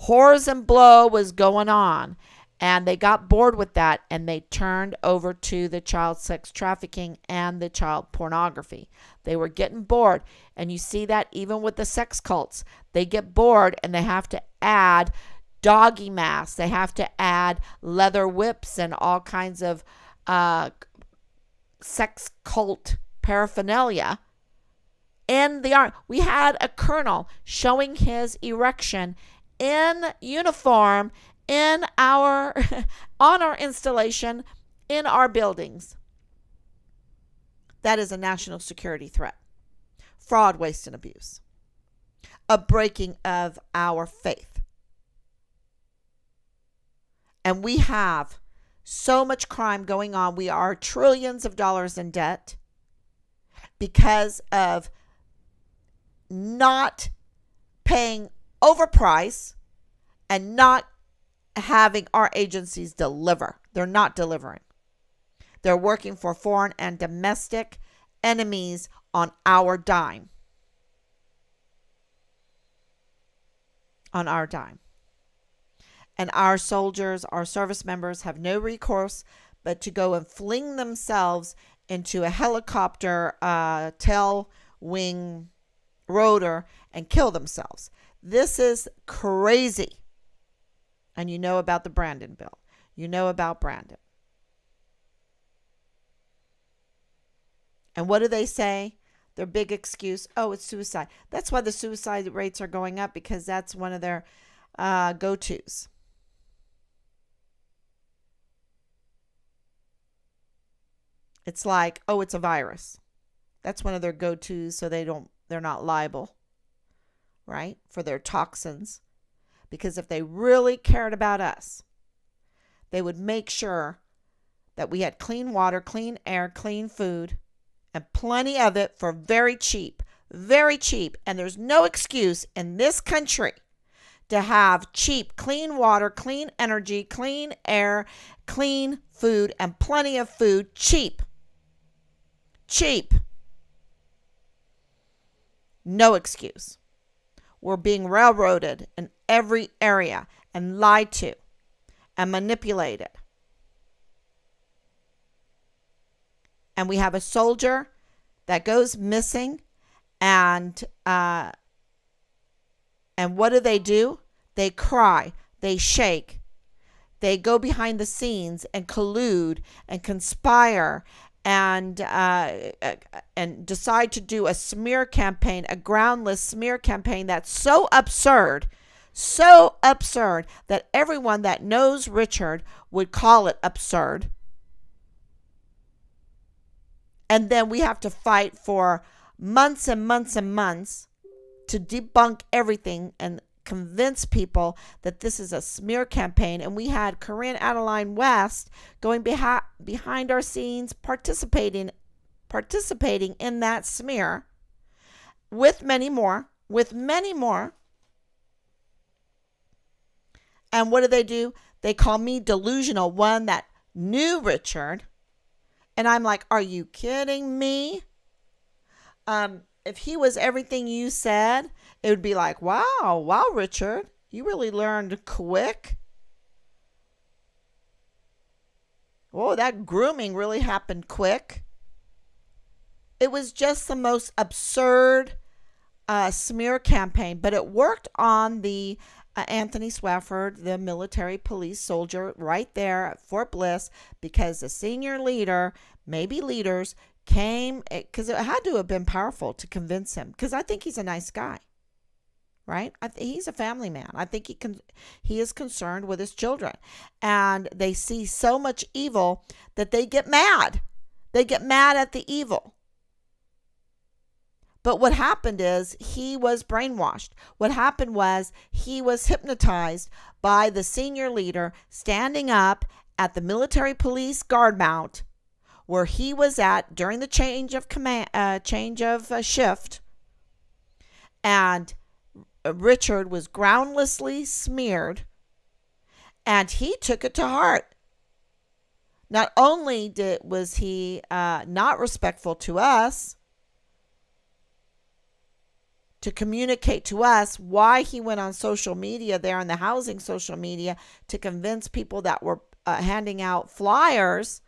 Whores and blow was going on. And they got bored with that, and they turned over to the child sex trafficking and the child pornography. They were getting bored, and you see that even with the sex cults. They get bored, and they have to add doggy masks. They have to add leather whips and all kinds of sex cult paraphernalia in the art. We had a colonel showing his erection in uniform in our on our installation in our buildings. That is a national security threat. Fraud, waste, and abuse. A breaking of our faith. And we have so much crime going on. We are trillions of dollars in debt because of not paying overprice and not having our agencies deliver. They're not delivering. They're working for foreign and domestic enemies on our dime. On our dime. And our soldiers, our service members have no recourse but to go and fling themselves into a helicopter tail wing rotor and kill themselves. This is crazy. And you know about the Brandon bill. You know about Brandon. And what do they say? Their big excuse, oh, it's suicide. That's why the suicide rates are going up, because that's one of their go-tos. It's like, oh, it's a virus. That's one of their go-tos, so they're not liable, right, for their toxins. Because if they really cared about us, they would make sure that we had clean water, clean air, clean food, and plenty of it for very cheap. Very cheap. And there's no excuse in this country to have cheap, clean water, clean energy, clean air, clean food, and plenty of food cheap. Cheap. No excuse. We're being railroaded in every area and lied to and manipulated. And we have a soldier that goes missing, and what do? They cry, they shake, they go behind the scenes and collude and conspire and decide to do a smear campaign, a groundless smear campaign that's so absurd that everyone that knows Richard would call it absurd. And then we have to fight for months and months and months to debunk everything and convince people that this is a smear campaign. And we had Corinne Adeline West going behind our scenes, participating in that smear with many more. And what do? They call me delusional, one that knew Richard. And I'm like, are you kidding me? If he was everything you said, it would be like, wow, Richard, you really learned quick. Oh, that grooming really happened quick. It was just the most absurd smear campaign, but it worked on the Anthony Swafford, the military police soldier right there at Fort Bliss, because the senior leader, maybe leaders, came, because it had to have been powerful to convince him, because I think he's a nice guy, right? He's a family man. I think he is concerned with his children, and they see so much evil that they get mad. They get mad at the evil. But what happened is he was brainwashed. What happened was he was hypnotized by the senior leader standing up at the military police guard mount where he was at during the change of shift. And Richard was groundlessly smeared, and he took it to heart. Not only was he not respectful to us, to communicate to us why he went on social media there on the housing social media to convince people that were handing out flyers,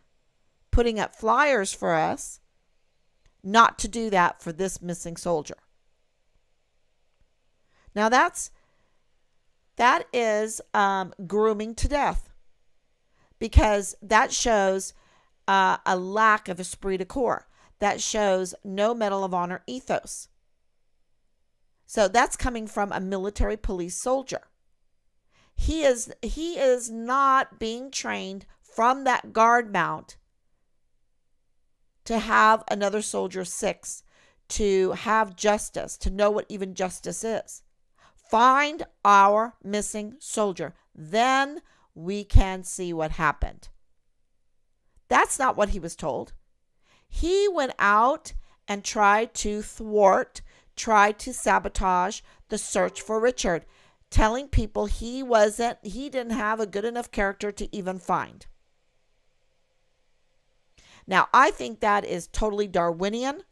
putting up flyers for us, not to do that for this missing soldier. Now that is grooming to death, because that shows a lack of esprit de corps. That shows no Medal of Honor ethos. So that's coming from a military police soldier. He is not being trained from that guard mount to have another soldier 6, to have justice, to know what even justice is. Find our missing soldier. Then we can see what happened. That's not what he was told. He went out and tried to sabotage the search for Richard, telling people he didn't have a good enough character to even find. Now, I think that is totally Darwinian.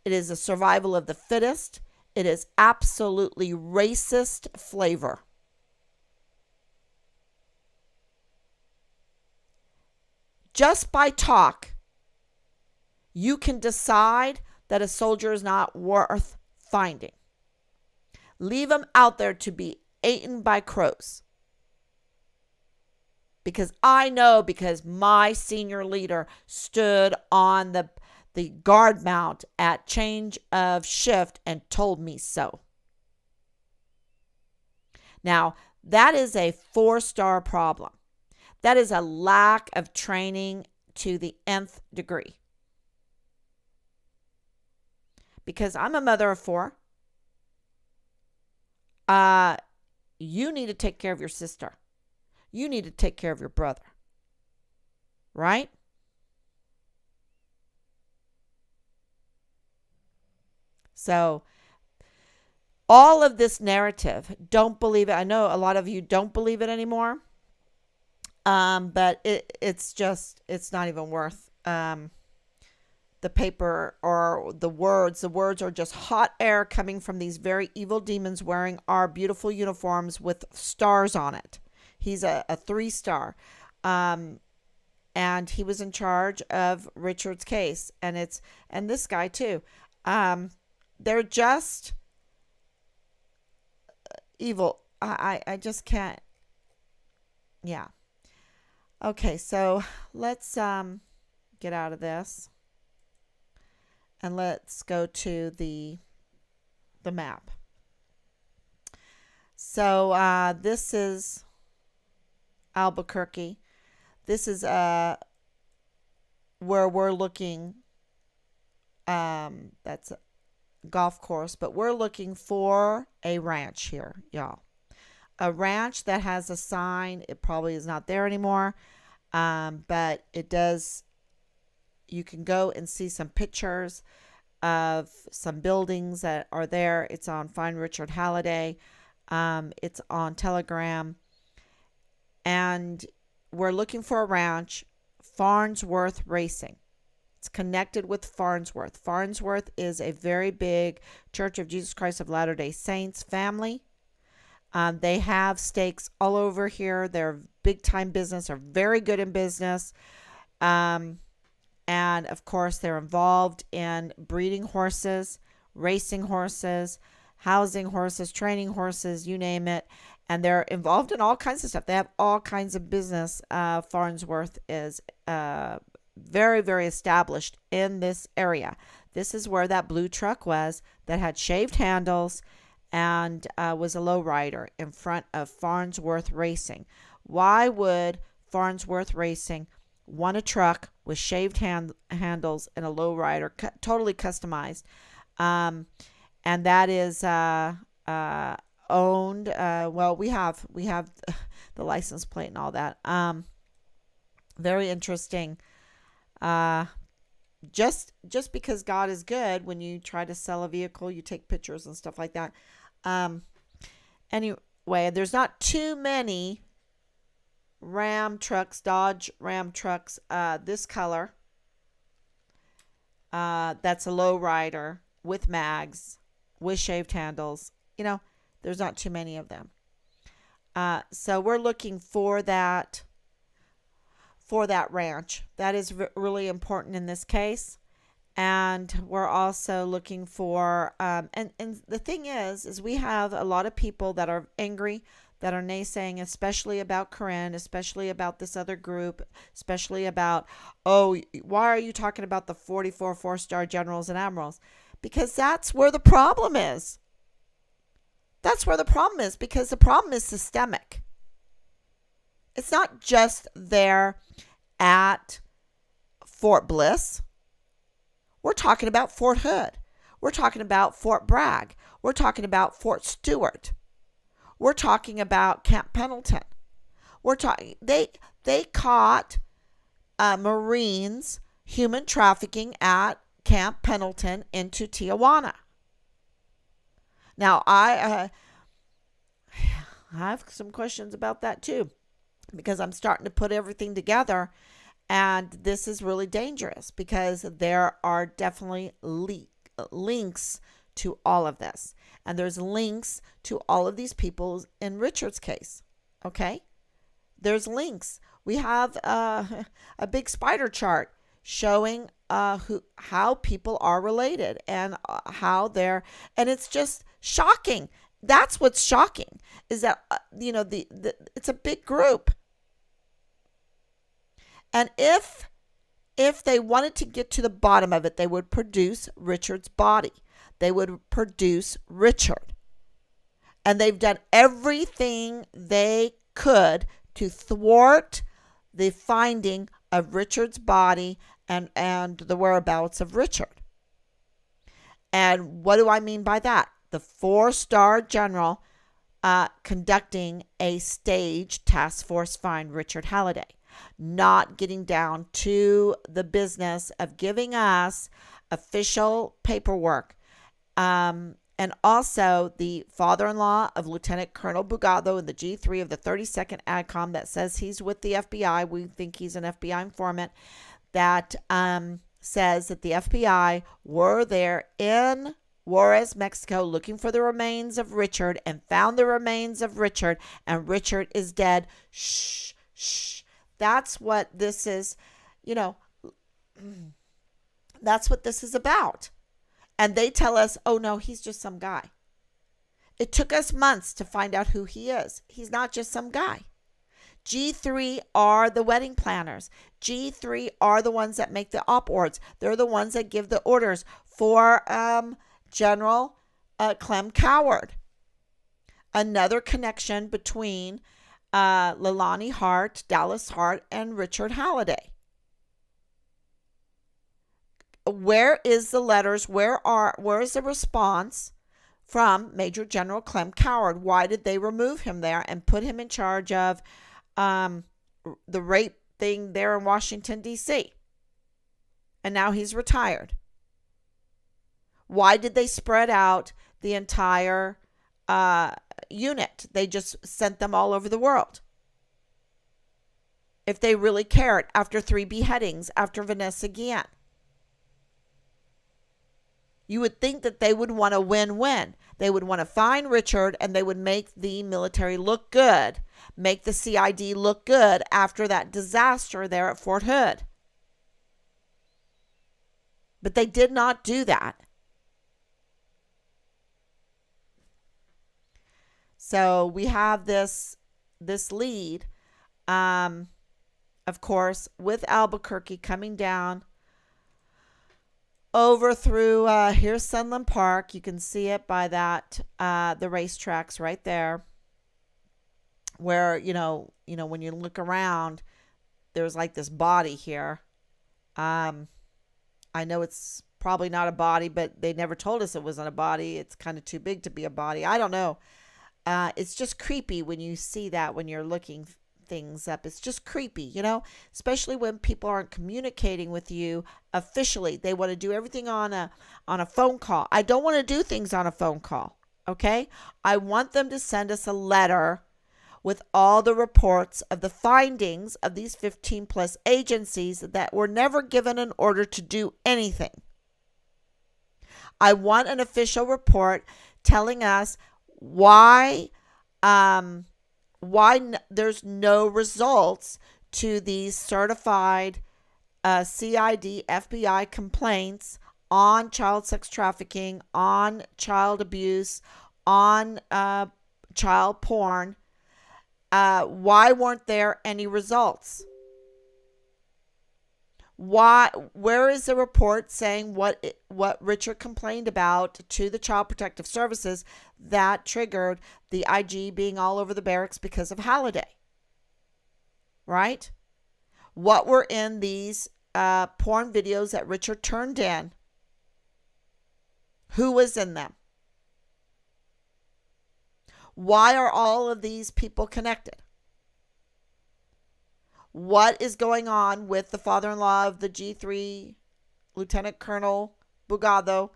It is a survival of the fittest. It is absolutely racist flavor. Just by talk, you can decide that a soldier is not worth finding. Leave him out there to be eaten by crows. Because I know, because my senior leader stood on the guard mount at change of shift and told me so. Now, that is a 4-star problem. That is a lack of training to the nth degree. Because I'm a mother of 4. You need to take care of your sister. You need to take care of your brother. Right? So, all of this narrative, don't believe it. I know a lot of you don't believe it anymore. But it's not even worth the paper or the words. The words are just hot air coming from these very evil demons wearing our beautiful uniforms with stars on it. He's a 3-star. And he was in charge of Richard's case. And this guy too. They're just evil. I just can't. Yeah. Okay, so let's get out of this. And let's go to the map. So this is Albuquerque. This is where we're looking. That's a golf course, but we're looking for a ranch here, y'all. A ranch that has a sign. It probably is not there anymore, but it does. You can go and see some pictures of some buildings that are there. It's on Find Richard Halliday. It's on Telegram. And we're looking for a ranch, Farnsworth Racing. It's connected with Farnsworth. Farnsworth is a very big Church of Jesus Christ of Latter-day Saints family. They have stakes all over here. They're big-time business. They're very good in business. And, of course, they're involved in breeding horses, racing horses, housing horses, training horses, you name it. And they're involved in all kinds of stuff. They have all kinds of business. Farnsworth is very, very established in this area. This is where that blue truck was that had shaved handles and was a lowrider in front of Farnsworth Racing. Why would Farnsworth Racing want a truck with shaved handles and a lowrider, totally customized? And that is owned. Well, we have the license plate and all that. Very interesting. Just because God is good, when you try to sell a vehicle, you take pictures and stuff like that. Anyway, there's not too many Ram trucks, Dodge Ram trucks, this color. That's a lowrider with mags, with shaved handles. There's not too many of them. So we're looking for that ranch. That is really important in this case. And we're also looking for, and the thing is we have a lot of people that are angry, that are naysaying, especially about Corinne, especially about this other group, especially about, why are you talking about the 44 4-star generals and admirals? Because that's where the problem is. That's where the problem is, because the problem is systemic. It's not just there at Fort Bliss. We're talking about Fort Hood. We're talking about Fort Bragg. We're talking about Fort Stewart. We're talking about Camp Pendleton. They caught Marines human trafficking at Camp Pendleton into Tijuana. Now, I have some questions about that too, because I'm starting to put everything together, and this is really dangerous because there are definitely links to all of this, and there's links to all of these people in Richard's case. Okay, there's links. We have a big spider chart showing how people are related and how they're, and it's just shocking. That's what's shocking, is that it's a big group. And if if they wanted to get to the bottom of it, they would produce Richard's body. They would produce Richard. And they've done everything they could to thwart the finding of Richard's body and the whereabouts of Richard. And what do I mean by that? The 4-star general conducting a staged task force find Richard Halliday, not getting down to the business of giving us official paperwork. And also the father-in-law of Lieutenant Colonel Bugado in the G3 of the 32nd ADCOM that says he's with the FBI. We think he's an FBI informant that says that the FBI were there in Juarez, Mexico, looking for the remains of Richard and found the remains of Richard, and Richard is dead. Shh, shh. That's what this is, that's what this is about. And they tell us, oh no, he's just some guy. It took us months to find out who he is. He's not just some guy. G3 are the wedding planners. G3 are the ones that make the op ords. They're the ones that give the orders for General Clem Coward. Another connection between Leilani Hart, Dallas Hart, and Richard Halliday. Where is the letters? Where is the response from Major General Clem Coward? Why did they remove him there and put him in charge of the rape thing there in Washington, D.C.? And now he's retired. Why did they spread out the entire unit? They just sent them all over the world. If they really cared, after 3 beheadings, after Vanessa Guillen. You would think that they would want a win-win. They would want to find Richard and they would make the military look good, make the CID look good after that disaster there at Fort Hood. But they did not do that. So we have this lead, of course, with Albuquerque coming down over through here's Sunland Park. You can see it by that the racetracks right there, where you know when you look around, there's like this body here. I know it's probably not a body, but they never told us it wasn't a body. It's kind of too big to be a body. I don't know. It's just creepy when you see that, when you're looking things up. It's just creepy, especially when people aren't communicating with you officially. They want to do everything on a phone call. I don't want to do things on a phone call. Okay. I want them to send us a letter with all the reports of the findings of these 15 plus agencies that were never given an order to do anything. I want an official report telling us why there's no results to these certified CID FBI complaints on child sex trafficking, on child abuse, on child porn. Why weren't there any results? Where is the report saying what Richard complained about to the Child Protective Services that triggered the IG being all over the barracks because of Halliday? Right? What were in these porn videos that Richard turned in? Who was in them? Why are all of these people connected? What is going on with the father-in-law of the G3, Lieutenant Colonel Bugado,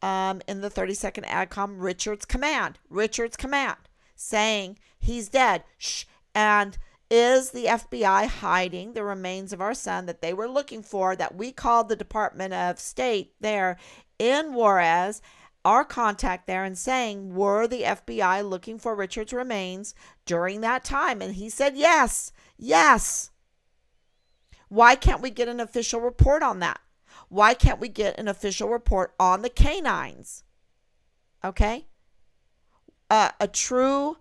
in the 32nd ADCOM, Richard's command, saying he's dead. Shh. And is the FBI hiding the remains of our son that they were looking for, that we called the Department of State there in Juarez, our contact there, and saying, were the FBI looking for Richard's remains during that time? And he said, yes. Why can't we get an official report on that? Why can't we get an official report on the canines? Okay? A true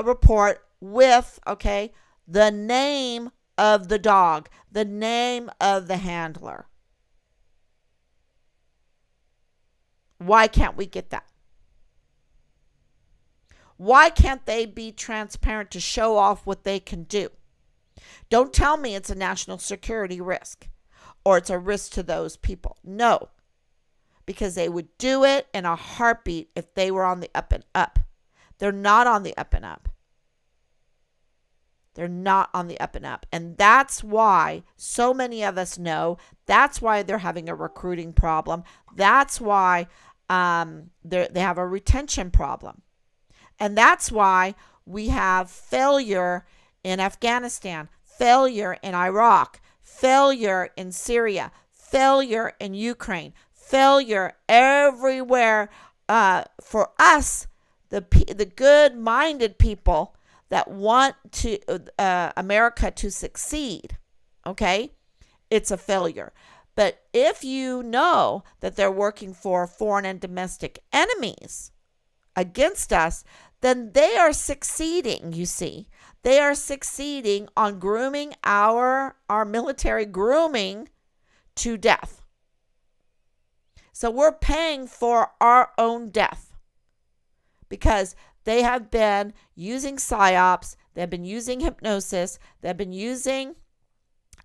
report with, the name of the dog, the name of the handler. Why can't we get that? Why can't they be transparent to show off what they can do? Don't tell me it's a national security risk or it's a risk to those people. No, because they would do it in a heartbeat if they were on the up and up. They're not on the up and up. They're not on the up and up. And that's why so many of us know. That's why they're having a recruiting problem. That's why they have a retention problem. And that's why we have failure in Afghanistan, failure in Iraq, failure in Syria, failure in Ukraine, failure everywhere for us, the good-minded people that want to America to succeed. Okay, it's a failure. But if you know that they're working for foreign and domestic enemies against us, then they are succeeding, you see. They are succeeding on grooming our military, grooming to death. So we're paying for our own death because they have been using psyops, they've been using hypnosis, they've been using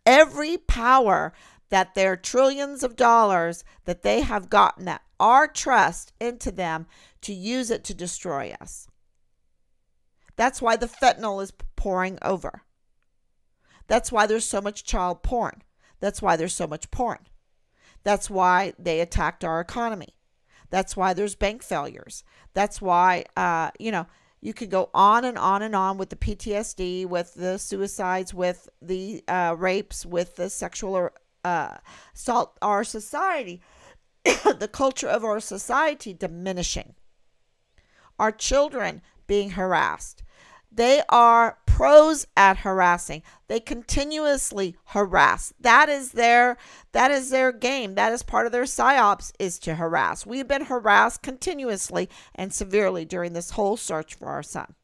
every power that their trillions of dollars that they have gotten, that our trust into them, to use it to destroy us. That's why the fentanyl is pouring over. That's why there's so much child porn. That's why there's so much porn. That's why they attacked our economy. That's why there's bank failures. That's why, you could go on and on and on with the PTSD, with the suicides, with the rapes, with the sexual assault, our society, the culture of our society diminishing. Our children being harassed. They are pros at harassing. They continuously harass. That is their game. That is part of their psyops, is to harass. We've been harassed continuously and severely during this whole search for our son.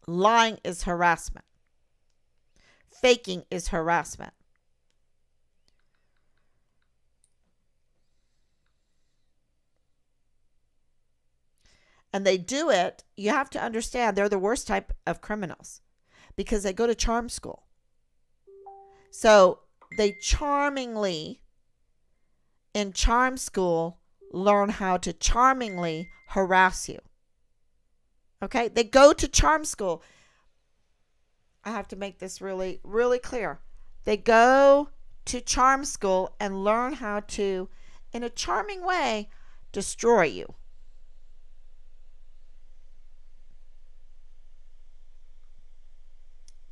Lying is harassment. Faking is harassment. And they do it, you have to understand, they're the worst type of criminals because they go to charm school. So they charmingly, in charm school, learn how to charmingly harass you. Okay? They go to charm school. I have to make this really, really clear. They go to charm school and learn how to, in a charming way, destroy you.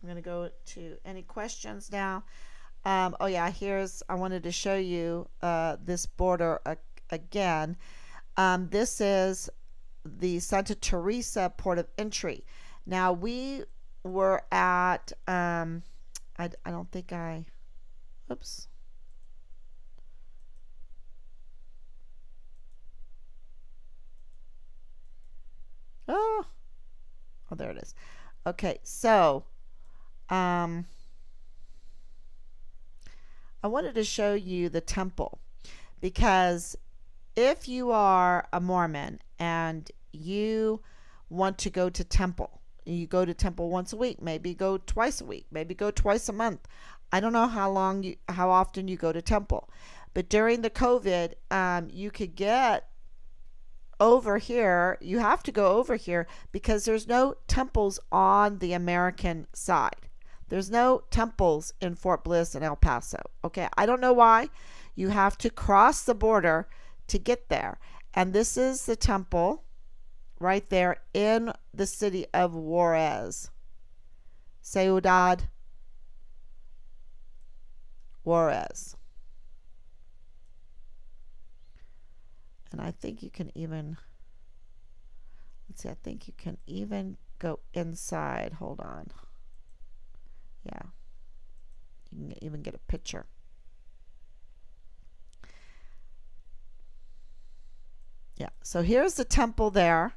I'm going to go to any questions now. I wanted to show you this border again. This is the Santa Teresa port of entry. Now we were at, I don't think oops. Oh, there it is. Okay, so I wanted to show you the temple, because if you are a Mormon and you want to go to temple, you go to temple once a week, maybe go twice a week, maybe go twice a month. I don't know how often you go to temple, but during the COVID, you could get over here. You have to go over here because there's no temples on the American side. There's no temples in Fort Bliss and El Paso. Okay, I don't know why. You have to cross the border to get there. And this is the temple right there in the city of Juarez. Ciudad Juarez. And I think you can even, I think you can even go inside. Hold on. Yeah, you can even get a picture. Yeah, so here's the temple there.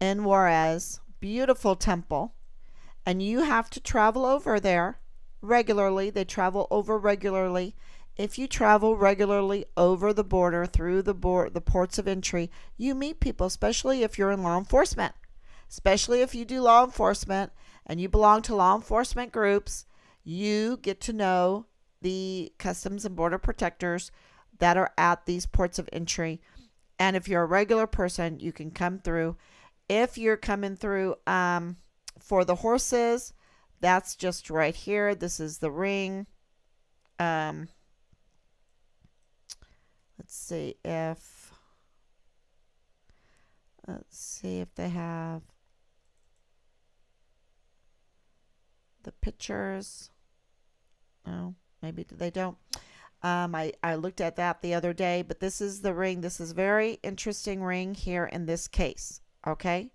in Juarez, beautiful temple, and you have to travel over there regularly. They travel over regularly. If you travel regularly over the border through the ports of entry, you meet people, especially if you're in law enforcement. Especially if you do law enforcement and you belong to law enforcement groups, you get to know the customs and border protectors that are at these ports of entry. And if you're a regular person, you can come through. If you're coming through for the horses, that's just right here. This is the ring. Um, let's see if they have the pictures. No, maybe they don't. I looked at that the other day, but this is the ring. This is very interesting ring here in this case. Okay,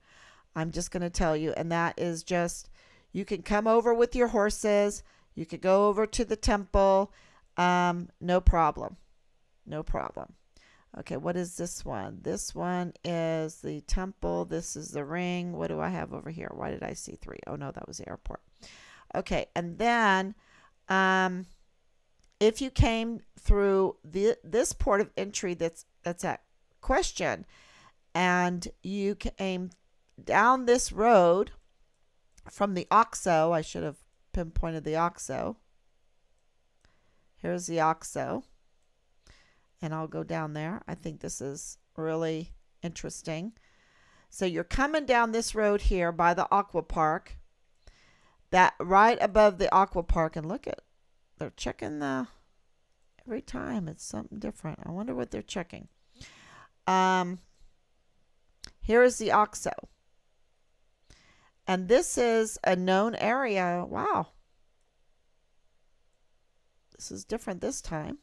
I'm just going to tell you, and that is just, you can come over with your horses. You could go over to the temple. No problem. No problem. Okay, what is this one? This one is the temple. This is the ring. What do I have over here? Why did I see 3? Oh, no, that was the airport. Okay, and then if you came through this port of entry that's at question, and you came down this road from the OXO, I should have pinpointed the OXO. Here's the OXO. And I'll go down there. I think this is really interesting. So you're coming down this road here by the aqua park. That right above the aqua park, and look at, they're checking every time it's something different. I wonder what they're checking. Here is the OXO. And this is a known area. Wow. This is different this time.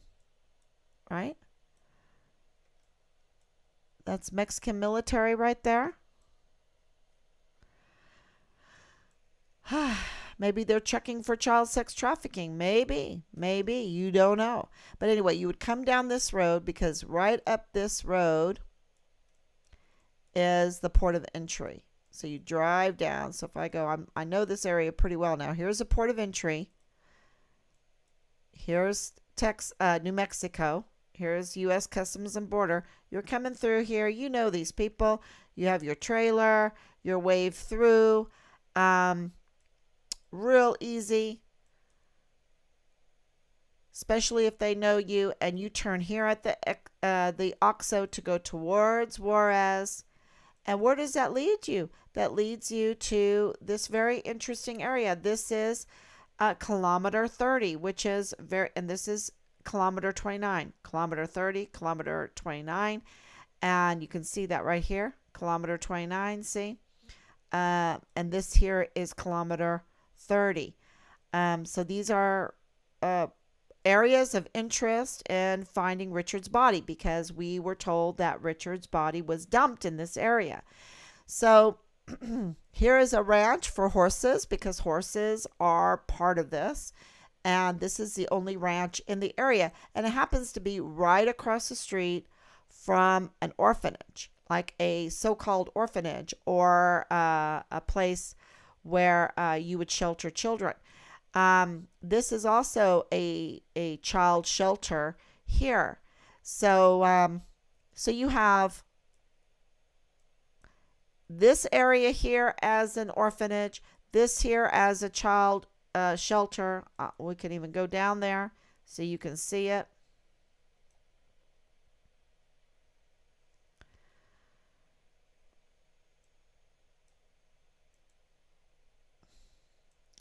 Right? That's Mexican military right there. Maybe they're checking for child sex trafficking. Maybe. You don't know. But anyway, you would come down this road because right up this road is the port of entry. So you drive down. So if I go, I know this area pretty well now. Here's a port of entry. Here's New Mexico. Here's U.S. Customs and Border. You're coming through here. You know these people. You have your trailer, your wave through. Real easy. Especially if they know you, and you turn here at the OXO to go towards Juarez. And where does that lead you? That leads you to this very interesting area. This is kilometer 30, which is and this is kilometer 29, kilometer 30, kilometer 29, and you can see that right here, kilometer 29, see? And this here is kilometer 30. So these are areas of interest in finding Richard's body, because we were told that Richard's body was dumped in this area. So here is a ranch for horses, because horses are part of this. And this is the only ranch in the area. And it happens to be right across the street from an orphanage, like a so-called orphanage, or a place where you would shelter children. This is also a child shelter here. So, so you have this area here as an orphanage, this here as a child shelter. We can even go down there so you can see it.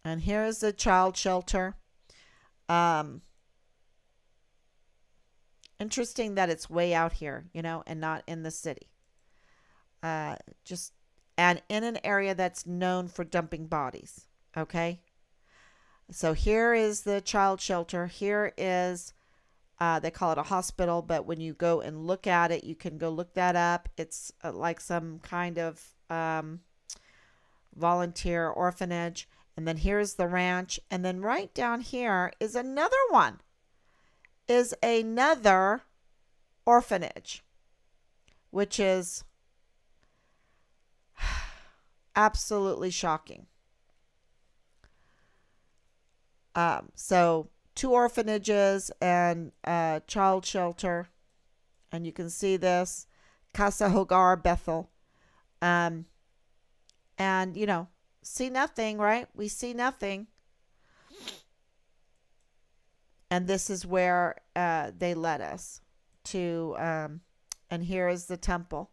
And here is the child shelter. Interesting that it's way out here, and not in the city. And in an area that's known for dumping bodies. Okay. So here is the child shelter. Here is, they call it a hospital, but when you go and look at it, you can go look that up. It's like some kind of volunteer orphanage. And then here's the ranch. And then right down here is another one. Is another orphanage, which is, absolutely shocking. So 2 orphanages and a child shelter. And you can see this. Casa Hogar Bethel. And, see nothing, right? We see nothing. And this is where they led us to, and here is the temple.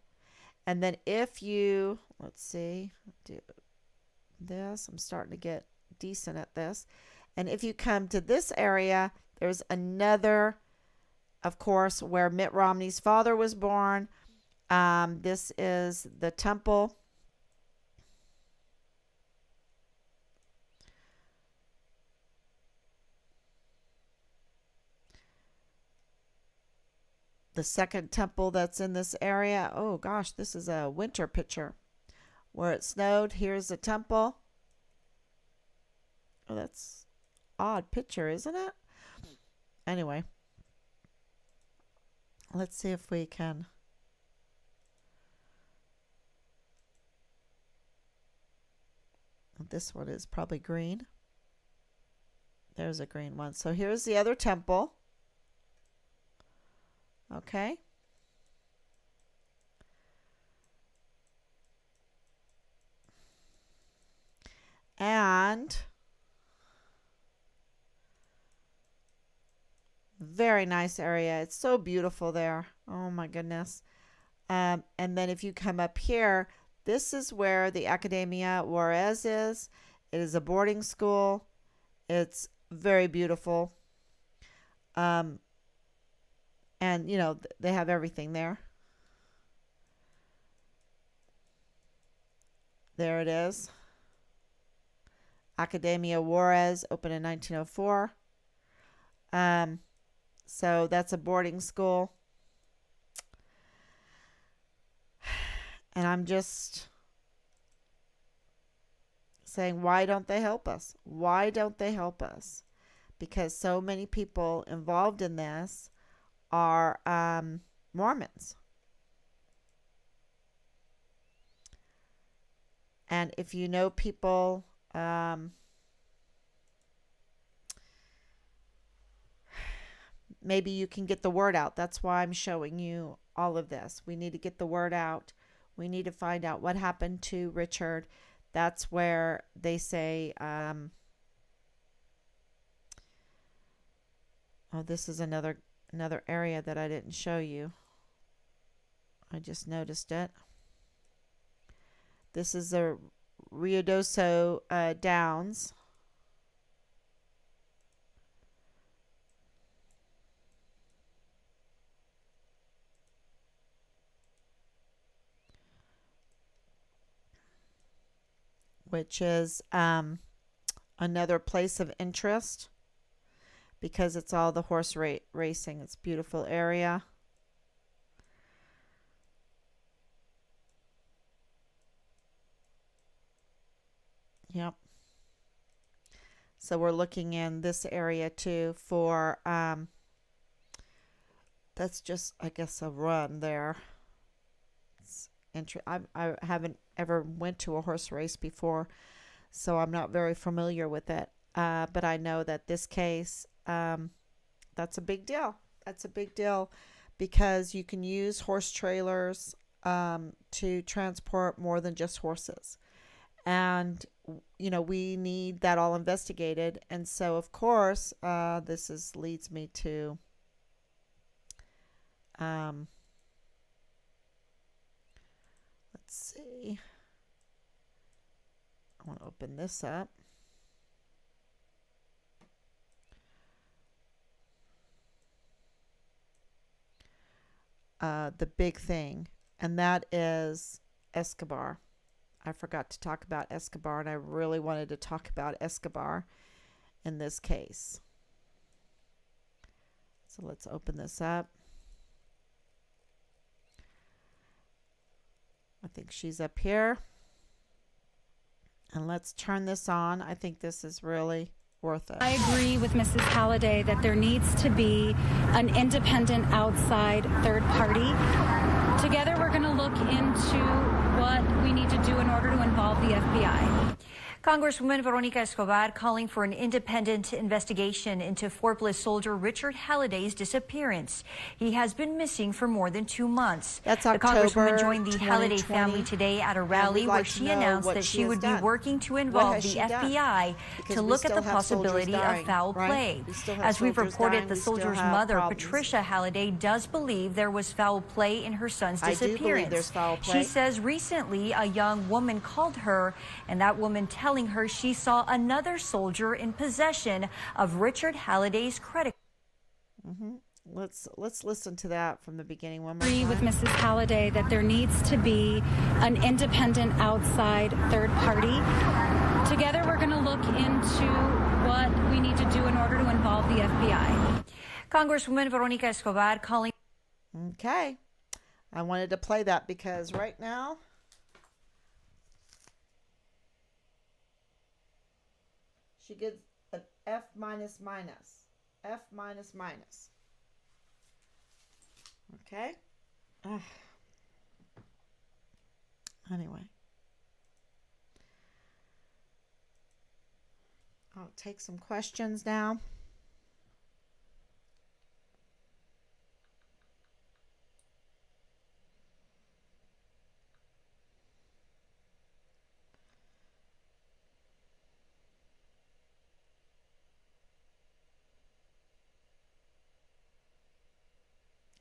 And then if you, let's see, do this. I'm starting to get decent at this. And if you come to this area, there's another, of course, where Mitt Romney's father was born. This is the temple. The second temple that's in this area. Oh gosh, this is a winter picture where it snowed. Here's the temple. Oh, that's odd picture, isn't it? Anyway, let's see if we can. This one is probably green. There's a green one. So here's the other temple. Okay. And very nice area. It's so beautiful there. Oh my goodness. And then if you come up here, this is where the Academia Juarez is. It is a boarding school. It's very beautiful. And they have everything there. There it is. Academia Juarez opened in 1904. So that's a boarding school. And I'm just saying, why don't they help us? Why don't they help us? Because so many people involved in this are Mormons. And if you know people, maybe you can get the word out. That's why I'm showing you all of this. We need to get the word out. We need to find out what happened to Richard. That's where they say, oh, this is another area that I didn't show you. I just noticed it. This is the Ruidoso Downs. Which is another place of interest because it's all the horse racing. It's a beautiful area. Yep. So we're looking in this area too for, that's just, I guess, a run there. It's I haven't ever went to a horse race before, so I'm not very familiar with it. But I know that this case, that's a big deal. That's a big deal because you can use horse trailers to transport more than just horses. And, we need that all investigated. And so, of course, this leads me to let's see. I want to open this up. The big thing, and that is Escobar. I forgot to talk about Escobar, and I really wanted to talk about Escobar in this case. So let's open this up. I think she's up here. And let's turn this on. I think this is really worth it. I agree with Mrs. Halliday that there needs to be an independent outside third party. Together we're going to look into what we need to do in order to involve the FBI. Congresswoman Veronica Escobar calling for an independent investigation into Fort Bliss soldier Richard Halliday's disappearance. He has been missing for more than 2 months. That's October. The Congresswoman joined the 2020, Halliday family today at a rally where she announced that she would be working to involve the FBI to look at the possibility of foul play. As we've reported, the soldier's mother, Patricia Halliday, does believe there was foul play in her son's disappearance. I do believe there's foul play. She says recently a young woman called her, and that woman telling her she saw another soldier in possession of Richard Halliday's credit. Let's listen to that from the beginning one more Agree time. with Mrs. Halliday that there needs to be an independent outside third party. Together we're going to look into what we need to do in order to involve the FBI. Congresswoman Veronica Escobar calling. Okay. I wanted to play that because right now she gets an F minus minus. F minus minus. Okay. Anyway. I'll take some questions now.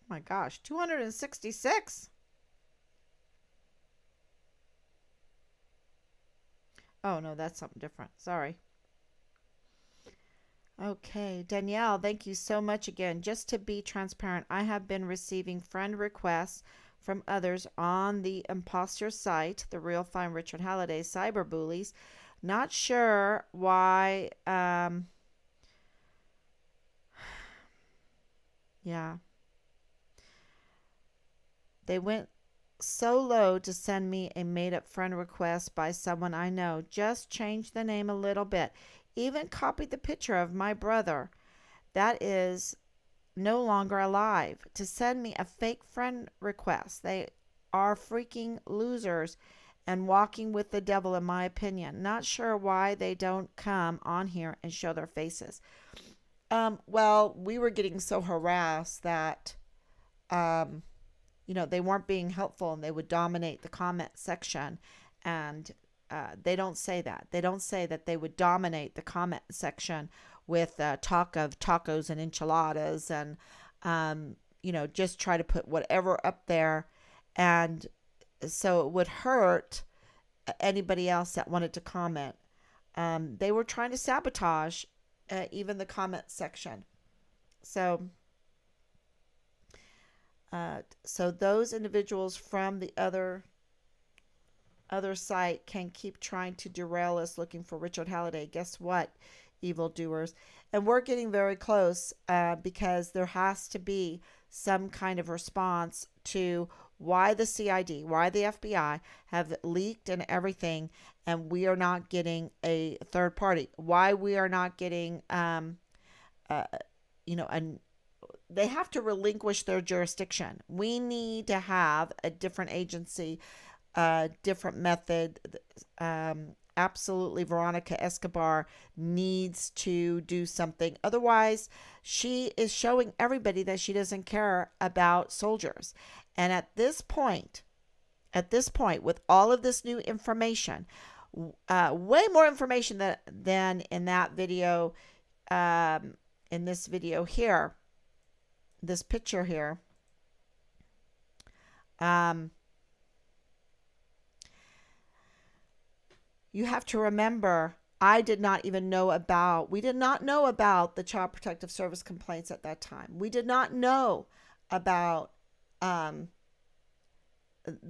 My gosh, 266. Oh, no, that's something different. Sorry. Okay, Danielle, thank you so much again. Just to be transparent, I have been receiving friend requests from others on the imposter site, the Real Fine Richard Halliday cyber bullies. Not sure why. Yeah. They went so low to send me a made-up friend request by someone I know. Just changed the name a little bit. Even copied the picture of my brother that is no longer alive to send me a fake friend request. They are freaking losers and walking with the devil, in my opinion. Not sure why they don't come on here and show their faces. Well, we were getting so harassed that they weren't being helpful and they would dominate the comment section. And they don't say that. They don't say that they would dominate the comment section with talk of tacos and enchiladas and, just try to put whatever up there. And so it would hurt anybody else that wanted to comment. They were trying to sabotage even the comment section. So those individuals from the other site can keep trying to derail us looking for Richard Halliday. Guess what, evildoers? And we're getting very close because there has to be some kind of response to why the CID, why the FBI have leaked and everything, and we are not getting a third party. Why we are not getting, they have to relinquish their jurisdiction. We need to have a different agency, different method. Absolutely, Veronica Escobar needs to do something. Otherwise, she is showing everybody that she doesn't care about soldiers. And at this point, with all of this new information, way more information than in that video, in this video here, this picture here, you have to remember, we did not know about the Child Protective Service complaints at that time. We did not know about the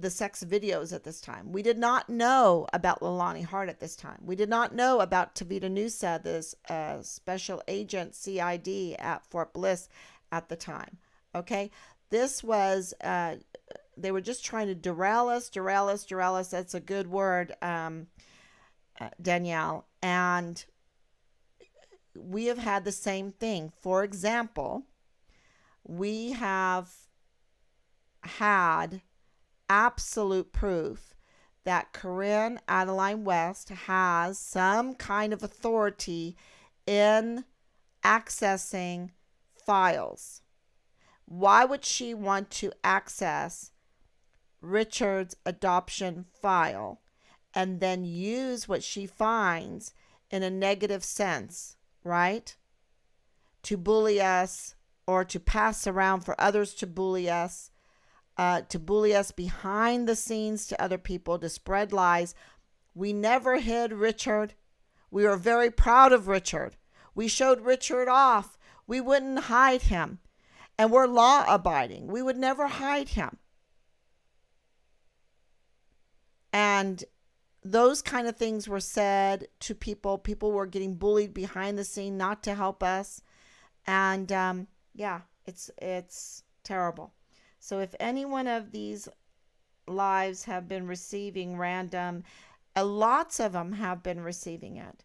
sex videos at this time. We did not know about Leilani Hart at this time. We did not know about Tavita Nusa, this special agent CID at Fort Bliss at the time. Okay, this was they were just trying to derail us. That's a good word, Danielle. And we have had the same thing. For example, we have had absolute proof that Corinne Adeline West has some kind of authority in accessing files. Why would she want to access Richard's adoption file and then use what she finds in a negative sense, right? To bully us, or to pass around for others to bully us behind the scenes to other people, to spread lies. We never hid Richard. We were very proud of Richard. We showed Richard off. We wouldn't hide him. And we're law abiding. We would never hide him. And those kind of things were said to people. People were getting bullied behind the scene not to help us. And yeah, it's terrible. So if any one of these lives have been receiving random, lots of them have been receiving it.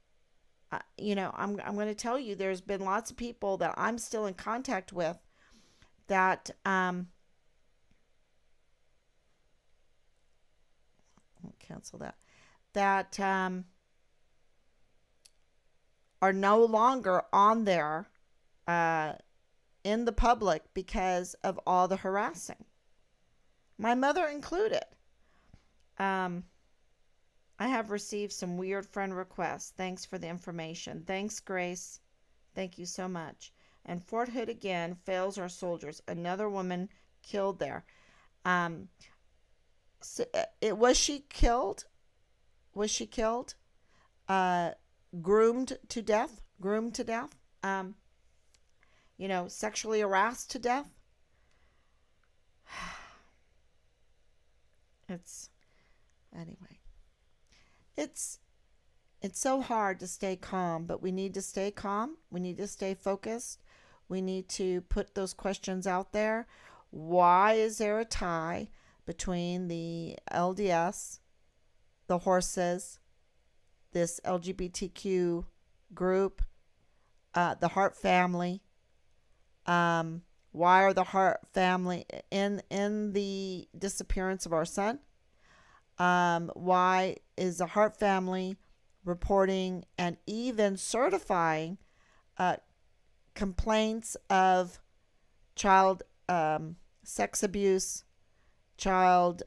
I'm going to tell you, there's been lots of people that I'm still in contact with that I'll cancel that are no longer on there in the public because of all the harassing, my mother included. I have received some weird friend requests. Thanks for the information. Thanks, Grace. Thank you so much. And Fort Hood again fails our soldiers. Another woman killed there. Was she killed? Was she killed? Groomed to death? Sexually harassed to death? It's so hard to stay calm, but we need to stay calm. We need to stay focused. We need to put those questions out there. Why is there a tie between the LDS, the horses, this LGBTQ group, the Hart family? Why are the Hart family in the disappearance of our son? Why is the Hart family reporting and even certifying complaints of child sex abuse, child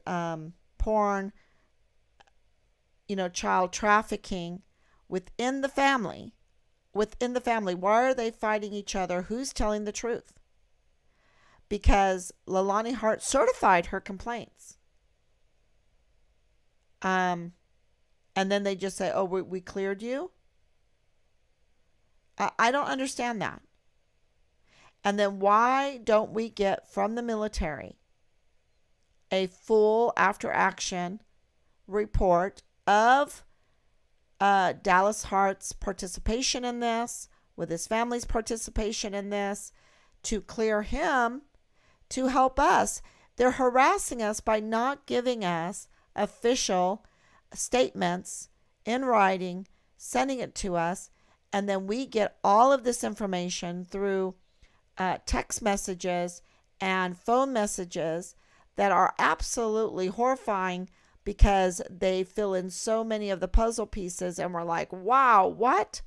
porn, child trafficking within the family? Why are they fighting each other? Who's telling the truth? Because Leilani Hart certified her complaints. And then they just say, oh, we cleared you? I don't understand that. And then why don't we get from the military a full after action report of Dallas Hart's participation in this, with his family's participation in this, to clear him, to help us? They're harassing us by not giving us official statements in writing, sending it to us, and then we get all of this information through text messages and phone messages that are absolutely horrifying, because they fill in so many of the puzzle pieces, and we're like, wow, what?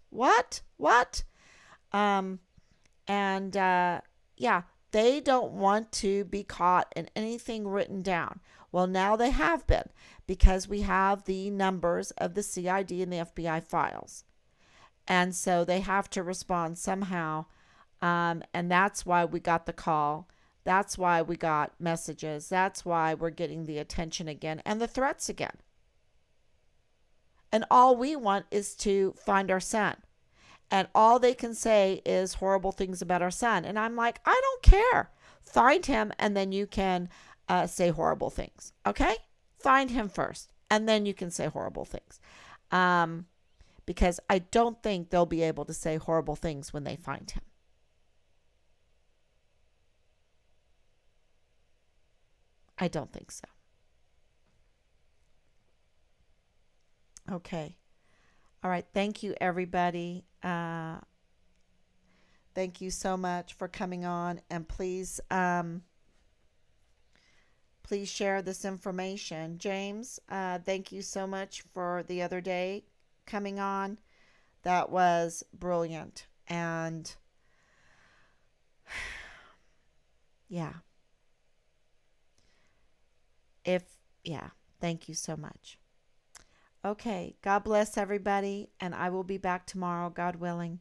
Yeah, they don't want to be caught in anything written down. Well, now they have been, because we have the numbers of the CID and the FBI files. And so they have to respond somehow. And that's why we got the call. That's why we got messages. That's why we're getting the attention again and the threats again. And all we want is to find our son. And all they can say is horrible things about our son. And I'm like, I don't care. Find him, and then you can say horrible things. Okay? Find him first, and then you can say horrible things. Because I don't think they'll be able to say horrible things when they find him. I don't think so. Okay. All right. Thank you, everybody. Thank you so much for coming on. And please please share this information. James, thank you so much for the other day coming on. That was brilliant. And yeah. Thank you so much. Okay, God bless everybody, and I will be back tomorrow, God willing.